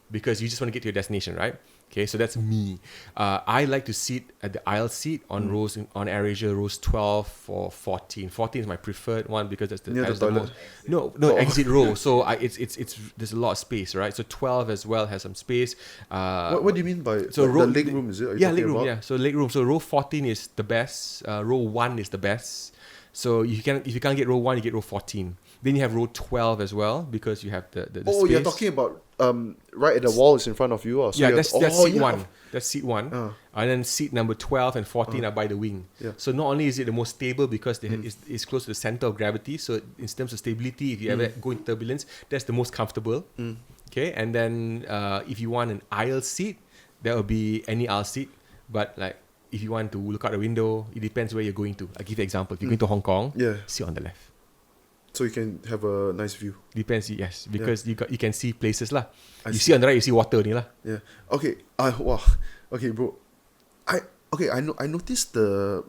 because you just want to get to your destination, right? Okay, so that's me. I like to sit at the aisle seat on rows on AirAsia, rows 12 or 14. 14 is my preferred one because that's the most. No, exit row. So it's there's a lot of space, right? So 12 as well has some space. What do you mean by the leg room? Is it? Leg room. Yeah, so leg room. So row 14 is the best. Row 1 is the best. So if you can't get row 1, you get row 14. Then you have row 12 as well because you have the Oh, space. you're talking about right at the wall is in front of you. So yeah, that's seat yeah. 1. That's seat 1. And then seat number 12 and 14 are by the wing. Yeah. So not only is it the most stable because it's close to the center of gravity. So in terms of stability, if you ever go in turbulence, that's the most comfortable. Okay. And then if you want an aisle seat, that will be any aisle seat. But like if you want to look out the window, it depends where you're going to. I'll give you an example. If you're going to Hong Kong, sit on the left. So you can have a nice view. Depends, yes, because you can see places lah. You see on the right, you see water ni lah. Yeah. Okay. Wow. Okay, bro. I noticed the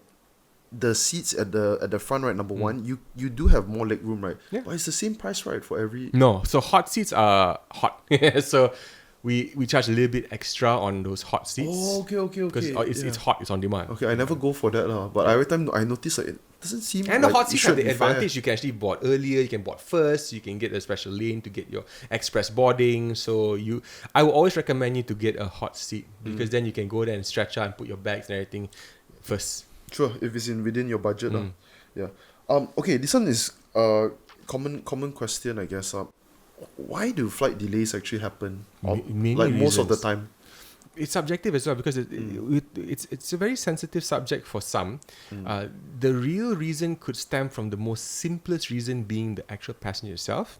seats at the front, right? Number one, you do have more leg room, right? Yeah. But it's the same price, right? For every. No, so hot seats are hot. So we charge a little bit extra on those hot seats. Oh, okay. Because it's hot, it's on demand. Okay, I never go for that lah. But every time I notice like, it doesn't seem. And like the hot seats have should the be fair. advantage. You can actually board earlier. You can board first. You can get a special lane to get your express boarding. So I would always recommend you to get a hot seat because then you can go there and stretch out and put your bags and everything first. Sure, if it's within your budget lah. Yeah. Okay, this one is common question, I guess. Why do flight delays actually happen? Many Like most of the reasons. time. It's subjective as well because it's a very sensitive subject for some. The real reason could stem from the most simplest reason being the actual passenger itself.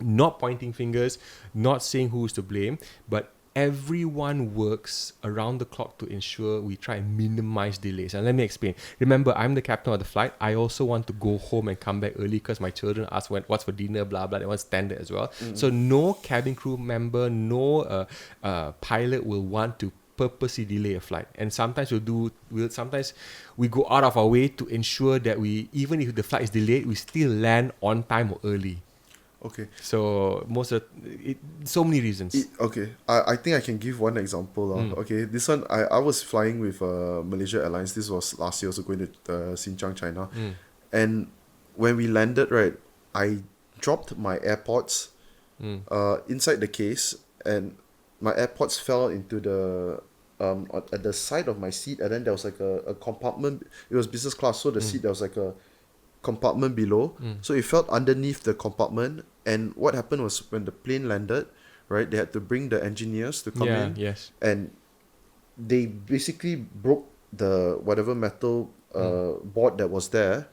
Not pointing fingers, not saying who's to blame, but everyone works around the clock to ensure we try and minimize delays. And let me explain. Remember, I'm the captain of the flight. I also want to go home and come back early because my children ask what's for dinner, blah, blah. That one's standard as well. So no cabin crew member, no pilot will want to purposely delay a flight. And sometimes sometimes we go out of our way to ensure that even if the flight is delayed, we still land on time or early. Okay. So so many reasons. Okay. I think I can give one example. Okay. This one, I was flying with Malaysia Airlines. This was last year, also going to Xinjiang, China. And when we landed, right, I dropped my AirPods inside the case, and my AirPods fell into the at the side of my seat, and then there was like a compartment. It was business class, so the seat, there was like a compartment below, so it fell underneath the compartment. And what happened was when the plane landed, right, they had to bring the engineers to come in, and they basically broke the whatever metal board that was there,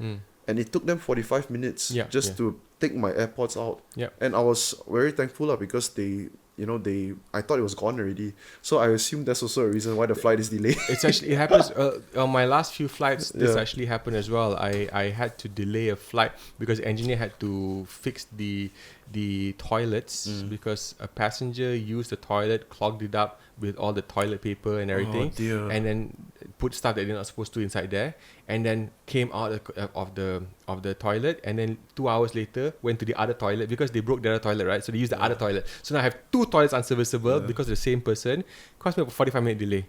and it took them 45 minutes to take my AirPods out. And I was very thankful because I thought it was gone already. So I assume that's also a reason why the flight is delayed. It happens on my last few flights. This actually happened as well. I had to delay a flight because the engineer had to fix the toilets because a passenger used the toilet, clogged it up with all the toilet paper and everything, and then put stuff that they're not supposed to inside there, and then came out of the toilet, and then 2 hours later went to the other toilet because they broke the other toilet, right? So they used the other toilet. So now I have 2 toilets unserviceable because of the same person. Cost me a 45-minute delay.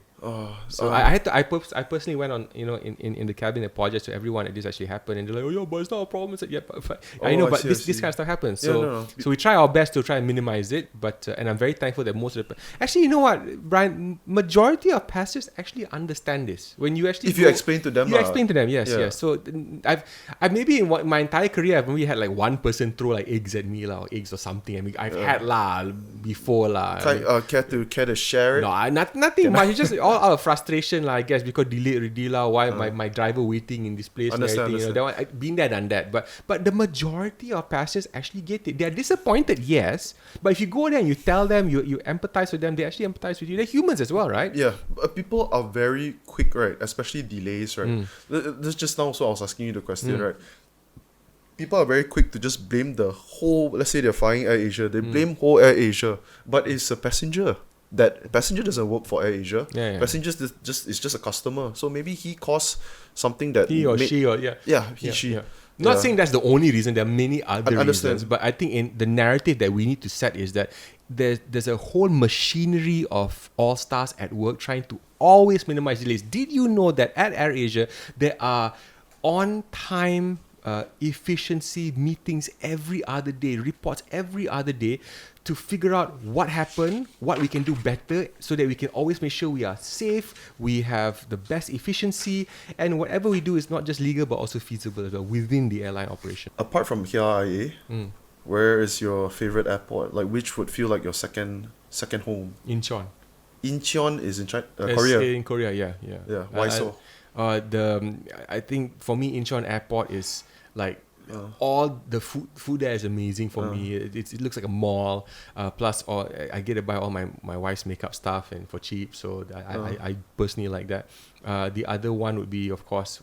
So I personally went on, in the cabin, apologized to everyone that this actually happened, and they're like, but it's not a problem. I said, I know, but this kind of stuff happens. So we try our best to try and minimize it, but and I'm very thankful that most of the actually, you know what, Brian, majority of passengers actually understand this. When you actually explain to them, yes. So I've maybe in my entire career I've only had like one person throw like eggs at me or eggs or something. I mean, I've had before care to share it? No, nothing much. It's just all out of frustration, I guess, because delay already why my driver waiting in this place and everything. That one, I've been there, done that. But the majority of passengers actually get it. They are disappointed, yes. But if you go there and you tell them, you empathize with them, they actually empathize with you. They're humans as well, right? Yeah. People are very quick, right? Especially delays, right? This just now, so I was asking you the question, right? People are very quick to just blame the whole, let's say they're flying AirAsia, they blame whole AirAsia, but it's a passenger. That passenger doesn't work for AirAsia. Passenger is just a customer. So maybe he caused something that she. Not saying that's the only reason. There are many other reasons, but I think in the narrative that we need to set is that there's a whole machinery of all stars at work trying to always minimize delays. Did you know that at AirAsia there are on time efficiency meetings every other day, reports every other day, to figure out what happened, what we can do better, so that we can always make sure we are safe, we have the best efficiency, and whatever we do is not just legal but also feasible as well within the airline operation. Apart from AirAsia, where is your favorite airport? Like, which would feel like your second home? Incheon. Incheon is in China, It's Korea. in Korea, yeah. Yeah, why so? I think for me, Incheon Airport is like all the food there is amazing for me. It looks like a mall. Plus, I get to buy all my wife's makeup stuff and for cheap. So I personally like that. The other one would be, of course,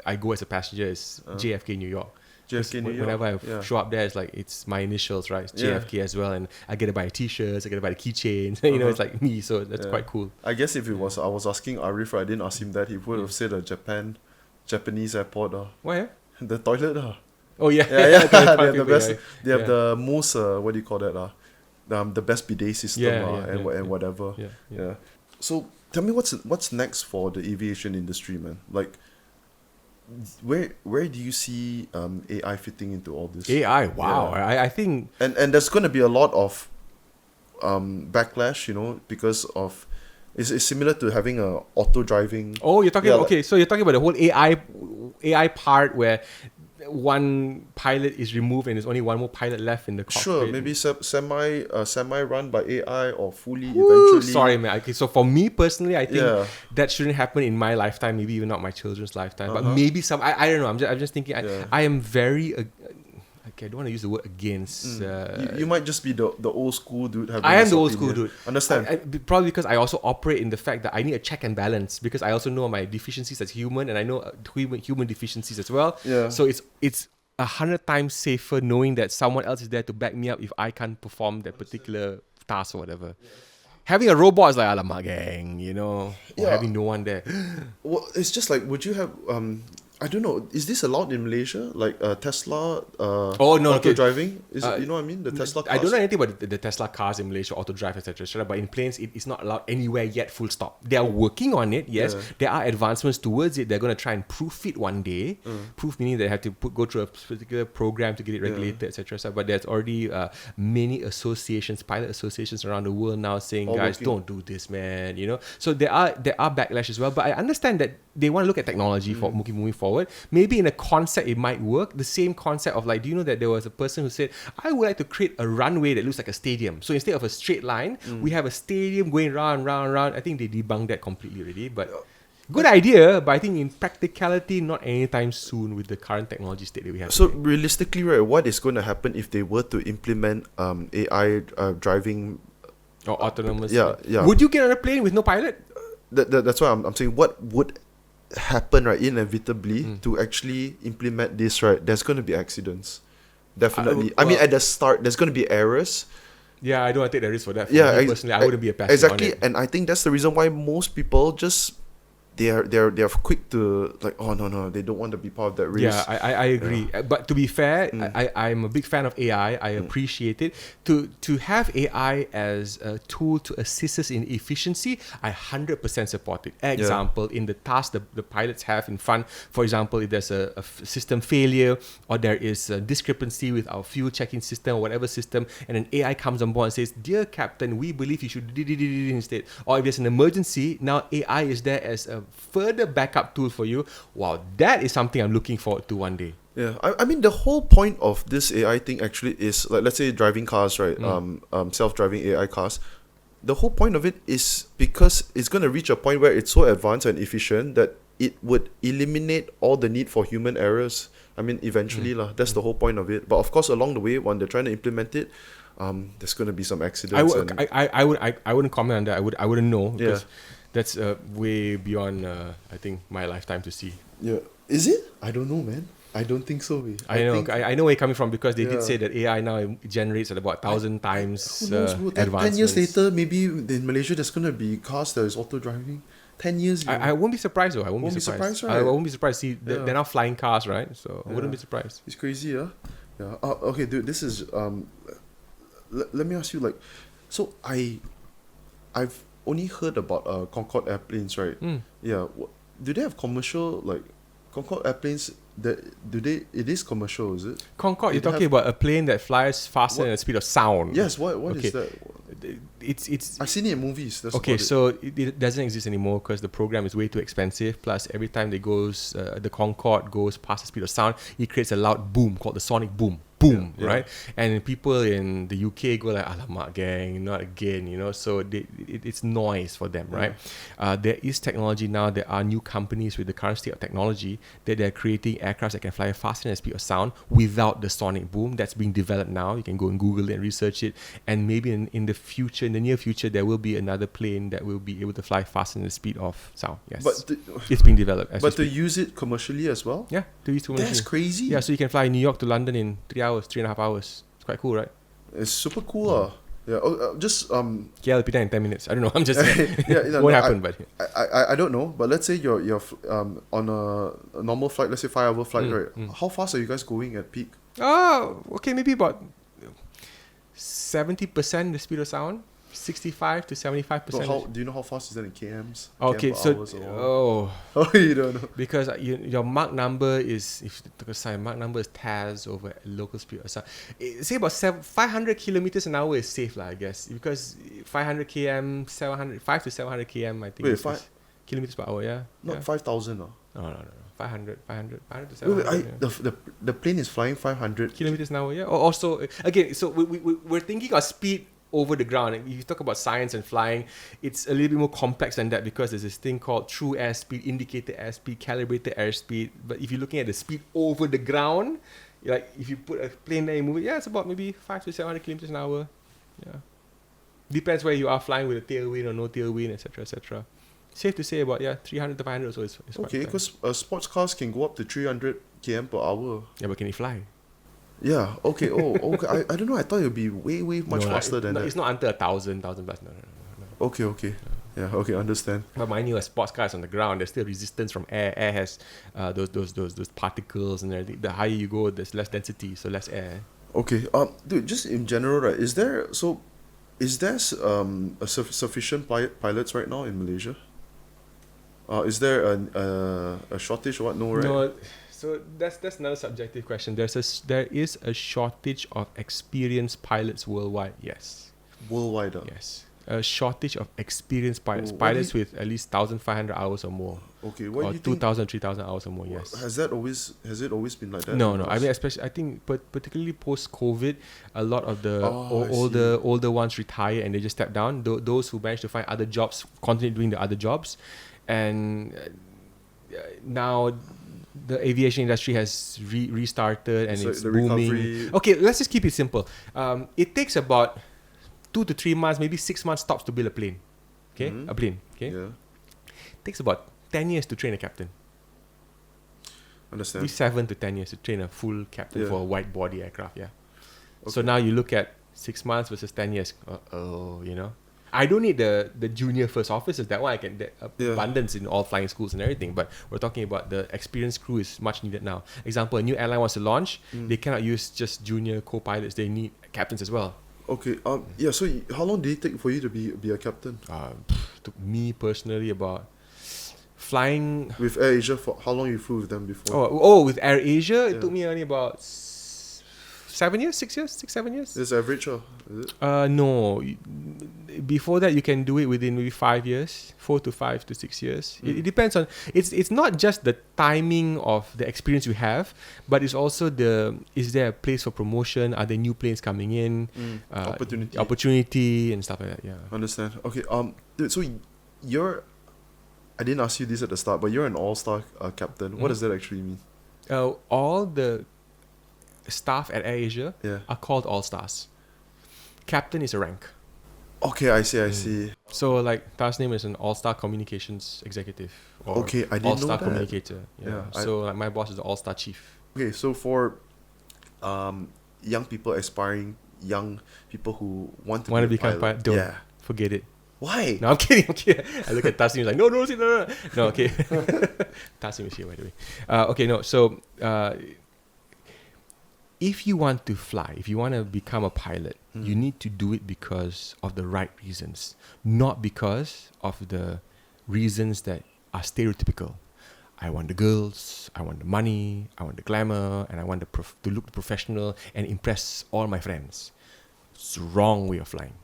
I go as a passenger, is JFK, New York. JFK, New York. Whenever I show up there, it's like it's my initials, right? It's JFK as well, and I get to buy T-shirts, I get to buy the keychains. You know, it's like me, so that's quite cool. I guess if it was, I was asking Arif, I didn't ask him that, he would have said a Japanese airport. Why? The toilet. Oh yeah, They have the people, best. yeah. They have the most. What do you call that? The best bidet system. And whatever. Yeah. So tell me, what's next for the aviation industry, man? Like, where do you see AI fitting into all this? AI, wow. I think and there's going to be a lot of backlash, you know, because of it's similar to having a auto driving. Oh, you're talking so you're talking about the whole AI part where one pilot is removed and there's only one more pilot left in the cockpit. Sure, maybe semi run by AI or fully Ooh, eventually. sorry, man. Okay, so for me personally, I think that shouldn't happen in my lifetime. Maybe even not my children's lifetime. But maybe I don't know. I'm just thinking. I am very. Okay, I don't want to use the word against. You might just be the old school dude. I am the old school dude. Understand? Probably because I also operate in the fact that I need a check and balance, because I also know my deficiencies as human, and I know human deficiencies as well. Yeah. So it's 100 times safer knowing that someone else is there to back me up if I can't perform that particular task or whatever. Having a robot is like, alamak gang, you know, or having no one there. Well, it's just like, would you have I don't know. Is this allowed in Malaysia? Like Tesla auto driving? Is it, you know what I mean? The Tesla cars? I don't know anything about the Tesla cars in Malaysia, auto drive, etc. But in planes, it is not allowed anywhere yet, full stop. They are working on it, yes. There are advancements towards it. They're going to try and proof it one day. Proof meaning they have to go through a particular program to get it regulated, etc. But there's already many associations, pilot associations around the world now saying, all guys, don't do this, man. You know. So there are backlash as well. But I understand that they want to look at technology for moving forward. Maybe in a concept it might work. The same concept of, like, do you know that there was a person who said, I would like to create a runway that looks like a stadium. So instead of a straight line, we have a stadium going round. I think they debunked that completely already. But good idea, but I think in practicality, not anytime soon with the current technology state that we have. So today. realistically, right, what is going to happen if they were to implement AI driving Or autonomous. Yeah. Would you get on a plane with no pilot? That's why I'm saying, what would happen, right, inevitably to actually implement this, right? There's going to be accidents, definitely. I mean, at the start there's going to be errors. I don't want to take the risk for that. For me personally, I wouldn't be a passenger exactly on it. And I think that's the reason why most people just they're quick to, like, oh no, they don't want to be part of that risk. I agree. But to be fair, I'm a big fan of AI. I appreciate it. To have AI as a tool to assist us in efficiency, I 100% support it. Example, in the task the pilots have in front, for example, if there's a system failure or there is a discrepancy with our fuel checking system or whatever system, and an AI comes on board and says, dear Captain, we believe you should do instead. Or if there's an emergency, now AI is there as a further backup tool for you. Wow, that is something I'm looking forward to one day. Yeah, I mean, the whole point of this AI thing actually is, like, let's say driving cars, right? Self-driving AI cars. The whole point of it is because it's going to reach a point where it's so advanced and efficient that it would eliminate all the need for human errors. I mean, eventually, that's the whole point of it. But of course, along the way, when they're trying to implement it, there's going to be some accidents. I wouldn't comment on that. I wouldn't know, because that's way beyond I think my lifetime to see. Yeah, is it? I don't know, man. I don't think so. I know where you're coming from, because they did say that AI now generates at about 1,000 times who knows, bro? 10 years later, maybe in Malaysia there's gonna be cars that is auto driving. 10 years. I won't be surprised though. I won't be surprised. Right? I won't be surprised. See, they're now flying cars, right? So I wouldn't be surprised. It's crazy, yeah. Okay, dude. This is let me ask you, like, so I've only heard about Concord airplanes, right? Yeah. Do they have commercial, like, Concord airplanes? It is commercial, is it? Concorde, you're It talking have- about a plane that flies faster What? than the speed of sound. Yes. What Okay. is that? It's I've seen it in movies. That's okay, about it. so it doesn't exist anymore because the program is way too expensive. Plus, every time the Concorde goes past the speed of sound, it creates a loud boom called the sonic boom. Boom, Yeah. right? And people in the UK go like, "Alamak, gang, not again," you know. So it's noise for them, right? There is technology now. There are new companies with the current state of technology that they're creating aircrafts that can fly faster than the speed of sound without the sonic boom. That's being developed now. You can go and Google it and research it. And maybe in the future, in the near future, there will be another plane that will be able to fly faster than the speed of sound. Yes, But it's being developed. As but we to speak. use it commercially as well. Yeah, to use That's commercially. crazy. Yeah, so you can fly New York to London in 3 hours, 3.5 hours. It's quite cool, right? It's super cool. Yeah. Just KL Pita in 10 minutes. I don't know. I'm just yeah. won't happen, but I don't know. But let's say you're on a normal flight. Let's say 5-hour flight, right? How fast are you guys going at peak? oh, okay, maybe about 70% the speed of sound, 65 to 75%. So do you know how fast is that in kms? Okay, km per so hours or what? oh, Oh, you don't know. because your Mach number is, if you took a sign, Mach number is TAS over local speed of sound. Say about 500 kilometers an hour is safe, I guess, because 500 km, 5 to 700 km, I think. Wait, is kilometers per hour, yeah. Not yeah. 5,000. No. No. 500 to Wait, 700. Yeah. the plane is flying 500 Kilometers an hour, yeah. Or also, again, so we're thinking of speed over the ground. If you talk about science and flying, it's a little bit more complex than that because there's this thing called true airspeed, indicated airspeed, calibrated airspeed. But if you're looking at the speed over the ground, like if you put a plane there and move it, yeah, it's about maybe 5 to 700 kilometers an hour. Yeah. Depends where you are flying with a tailwind or no tailwind, etc., etc. Safe to say about 300 to 500 or so is quite Okay, fast. because sports cars can go up to 300 km per hour. Yeah, but can it fly? Yeah. Okay. Oh. Okay. I don't know. I thought it would be way much faster than that. It's not under 1,000 plus. No. Okay. Yeah. Okay. Understand. But mind you, a sports car is on the ground. There's still resistance from air. Air has those particles and everything. The higher you go, there's less density, so less air. Okay. Dude, just in general, right? Is there sufficient pilots right now in Malaysia? Is there a shortage or what? No, right? No. So that's another subjective question. There is a shortage of experienced pilots worldwide. Yes. Worldwide. Yes. A shortage of experienced pilots. Oh, what Pilots do with at least 1,500 hours or more. Okay. What Or do you think? 2,000, 3,000 hours or more. Yes. Has it always been like that? No. I mean, especially I think, particularly post-COVID, a lot of the Oh, I older ones retire and they just step down. Those who managed to find other jobs continue doing the other jobs, and now the aviation industry has restarted and So it's the booming. recovery- Okay, let's just keep it simple. It takes about 2 to 3 months, maybe 6 months tops to build a plane. Okay, Mhm. a plane. Okay, Yeah. takes about 10 years to train a captain. Understand. Maybe 7 to 10 years to train a full captain Yeah. for a wide body aircraft. Yeah. So Okay. now you look at 6 months versus 10 years. I don't need the junior first officers. That one I can Yeah. abundance in all flying schools and everything. But we're talking about the experienced crew is much needed now. Example: a new airline wants to launch. They cannot use just junior co-pilots. They need captains as well. Okay. Yeah. So how long did it take for you to be a captain Took me personally about flying. with AirAsia? For how long you flew with them before? With AirAsia, it Yeah. took me only about 7 years, 6 years, 6, 7 years. Is average, or is it? No. Before that, you can do it within maybe 5 years, 4 to 5 to 6 years. It depends on. It's not just the timing of the experience you have, but it's also is there a place for promotion? Are there new planes coming in? Opportunity and stuff like that. Yeah. Understand. Okay. Dude, so I didn't ask you this at the start, but you're an all-star captain. What does that actually mean? All the staff at AirAsia Yeah. are called all stars. Captain is a rank. Okay, I see. So like Tasnim is an all-star communications executive. Or Okay, I didn't know all-star that. communicator. Yeah. Yeah, So like my boss is the all-star chief. Okay, so for young people, aspiring young people who want to Want to be a become pilot? Don't. Yeah. Forget it. Why? No, I'm kidding. I look at Tasnim like, no. No, okay. Tasnim is here, by the way. Okay, no. So if you want to fly, if you want to become a pilot, you need to do it because of the right reasons, not because of the reasons that are stereotypical. I want the girls, I want the money, I want the glamour, and I want to look professional and impress all my friends. It's the wrong way of flying.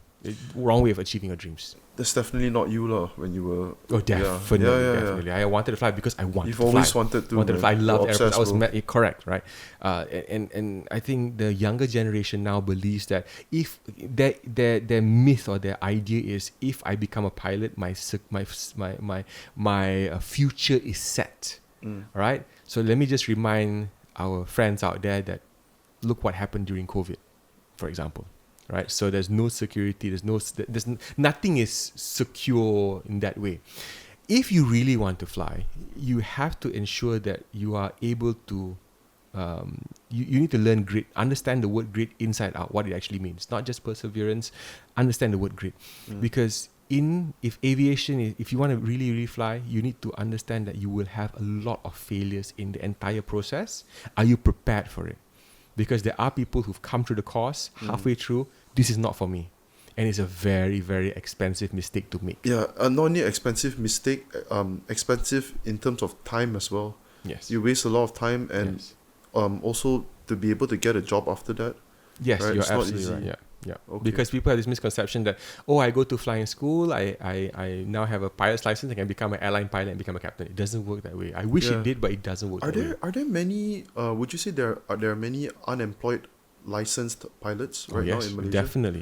Wrong way of achieving your dreams. That's definitely not you, when you were. Oh, definitely, definitely. I wanted to fly because I wanted to fly. You've always wanted to. To fly. I loved airplanes. I was obsessed, correct, right? And I think the younger generation now believes that if their myth or their idea is, if I become a pilot, my future is set, right? So let me just remind our friends out there that look what happened during COVID, for example. Right, so there's no security. There's nothing is secure in that way. If you really want to fly, you have to ensure that you are able to. You need to learn grit, understand the word grit inside out, what it actually means. Not just perseverance. Understand the word grit, because if you want to really really fly, you need to understand that you will have a lot of failures in the entire process. Are you prepared for it? Because there are people who've come through the course halfway through. This is not for me, and it's a very very expensive mistake to make. Yeah, not only expensive mistake, expensive in terms of time as well. Yes, you waste a lot of time, and also to be able to get a job after that. Yes, right? You're it's absolutely right. Yeah. Okay. Because people have this misconception that, I go to flying school, I now have a pilot's license, I can become an airline pilot and become a captain. It doesn't work that way. I wish it did, but it doesn't work that way. Are there many? Would you say there are many unemployed licensed pilots now in Malaysia?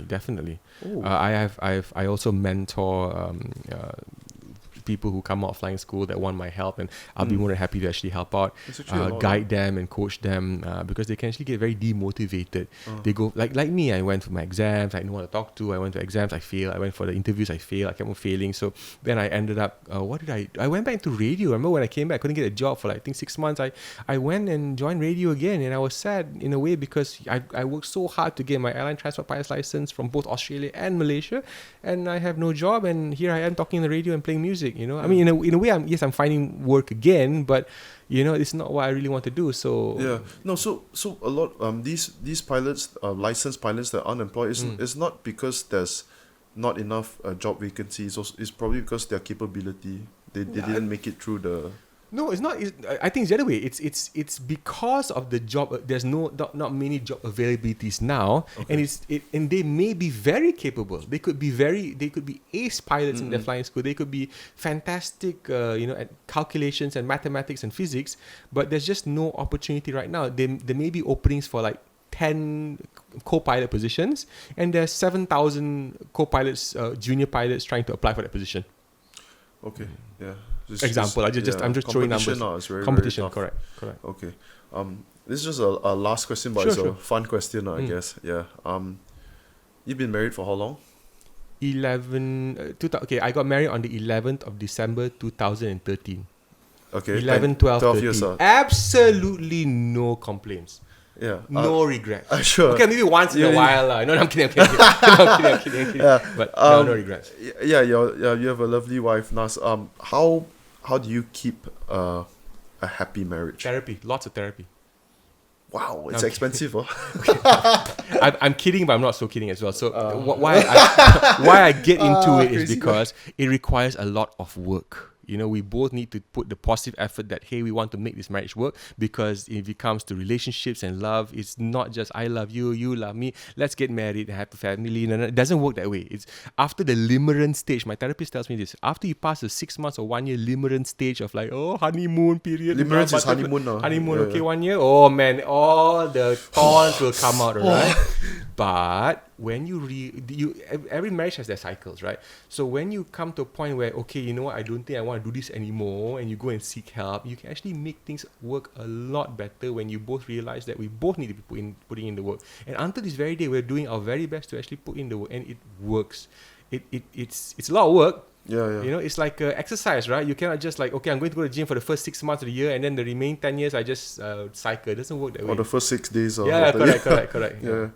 Definitely. I also mentor people who come out of flying school that want my help, and I'll be more than happy to actually help out, guide them and coach them, because they can actually get very demotivated. They go like me. I went for my exams. I didn't want to talk to. I went to exams. I failed. I went for the interviews. I failed. I kept on failing. So then I ended up. I went back into radio. I remember when I came back, I couldn't get a job for I think 6 months. I went and joined radio again, and I was sad in a way because I worked so hard to get my airline transport pilot's license from both Australia and Malaysia, and I have no job. And here I am talking on the radio and playing music. I mean, in a way, I'm finding work again, but it's not what I really want to do. So so a lot these pilots, licensed pilots that are unemployed, is not because there's not enough job vacancies. It's probably because their capability they didn't make it through the. No, it's not. I think it's the other way. It's because of the job. There's not many job availabilities now, and they may be very capable. They could be ace pilots in their flying school. They could be fantastic, at calculations and mathematics and physics. But there's just no opportunity right now. There may be openings for 10 co-pilot positions, and there's 7,000 co-pilots, junior pilots trying to apply for that position. Okay. Yeah. Example. I'm just throwing numbers. Competition. Correct. Okay. This is just a last question, but it's a fun question, I guess. Yeah. You've been married for how long? 11. I got married on the 11th of December 2013. Okay. 11, 12, 13. Years. Absolutely no complaints. Yeah. No regrets. Sure. Okay, maybe once in a while. No, I'm kidding. I'm kidding. Yeah. But no regrets. Yeah, you have a lovely wife, Nas. How do you keep a happy marriage? Therapy. Lots of therapy. Wow, it's expensive, huh? I'm kidding, but I'm not so kidding as well. So why I get into it is because it requires a lot of work. We both need to put the positive effort that, hey, we want to make this marriage work, because if it comes to relationships and love, it's not just I love you, you love me, let's get married and have a family. No, it doesn't work that way. It's after the limerence stage. My therapist tells me this. After you pass the 6 months or 1 year limerence stage of honeymoon period. Limerence is honeymoon now. Honeymoon, okay, 1 year. Oh man, all the thorns will come out, right? But when every marriage has their cycles, right? So when you come to a point where, okay, you know what, I don't think I want to do this anymore, and you go and seek help, you can actually make things work a lot better when you both realize that we both need to be putting in the work. And until this very day, we're doing our very best to actually put in the work, and it works. It's a lot of work. Yeah. It's like exercise, right? You cannot just okay, I'm going to go to the gym for the first 6 months of the year, and then the remaining 10 years I just cycle. It doesn't work that way. Or the first 6 days. Correct. Yeah.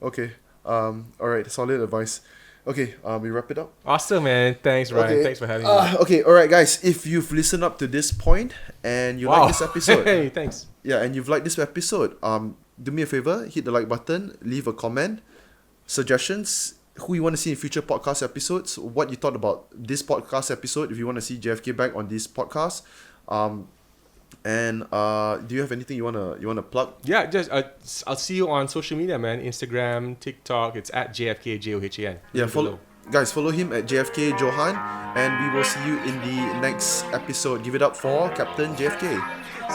Okay. All right. Solid advice. Okay. We wrap it up. Awesome, man. Thanks, Ryan. Okay. Thanks for having me. Okay. All right, guys. If you've listened up to this point and you like this episode, hey, thanks. Yeah, and you've liked this episode, do me a favor, hit the like button, leave a comment, suggestions, who you want to see in future podcast episodes, what you thought about this podcast episode, if you want to see JFK back on this podcast. And do you have anything you wanna plug? Yeah, just I'll see you on social media, man. Instagram, TikTok. It's at JFK JOHAN. Yeah, follow him at JFK Johan, and we will see you in the next episode. Give it up for Captain JFK.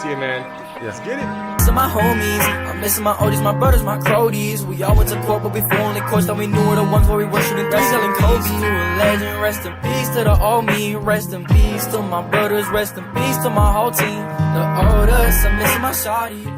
See you, man. Yeah. Let's get it. To my homies, I'm missing my oldies, my brothers, my cronies. We all went to court, but before only courts that we knew were the ones where we were shooting threes, selling Kobe. To a legend, rest in peace to the old me, rest in peace to my brothers, rest in peace to my whole team. The oldest, I'm missing my shawty.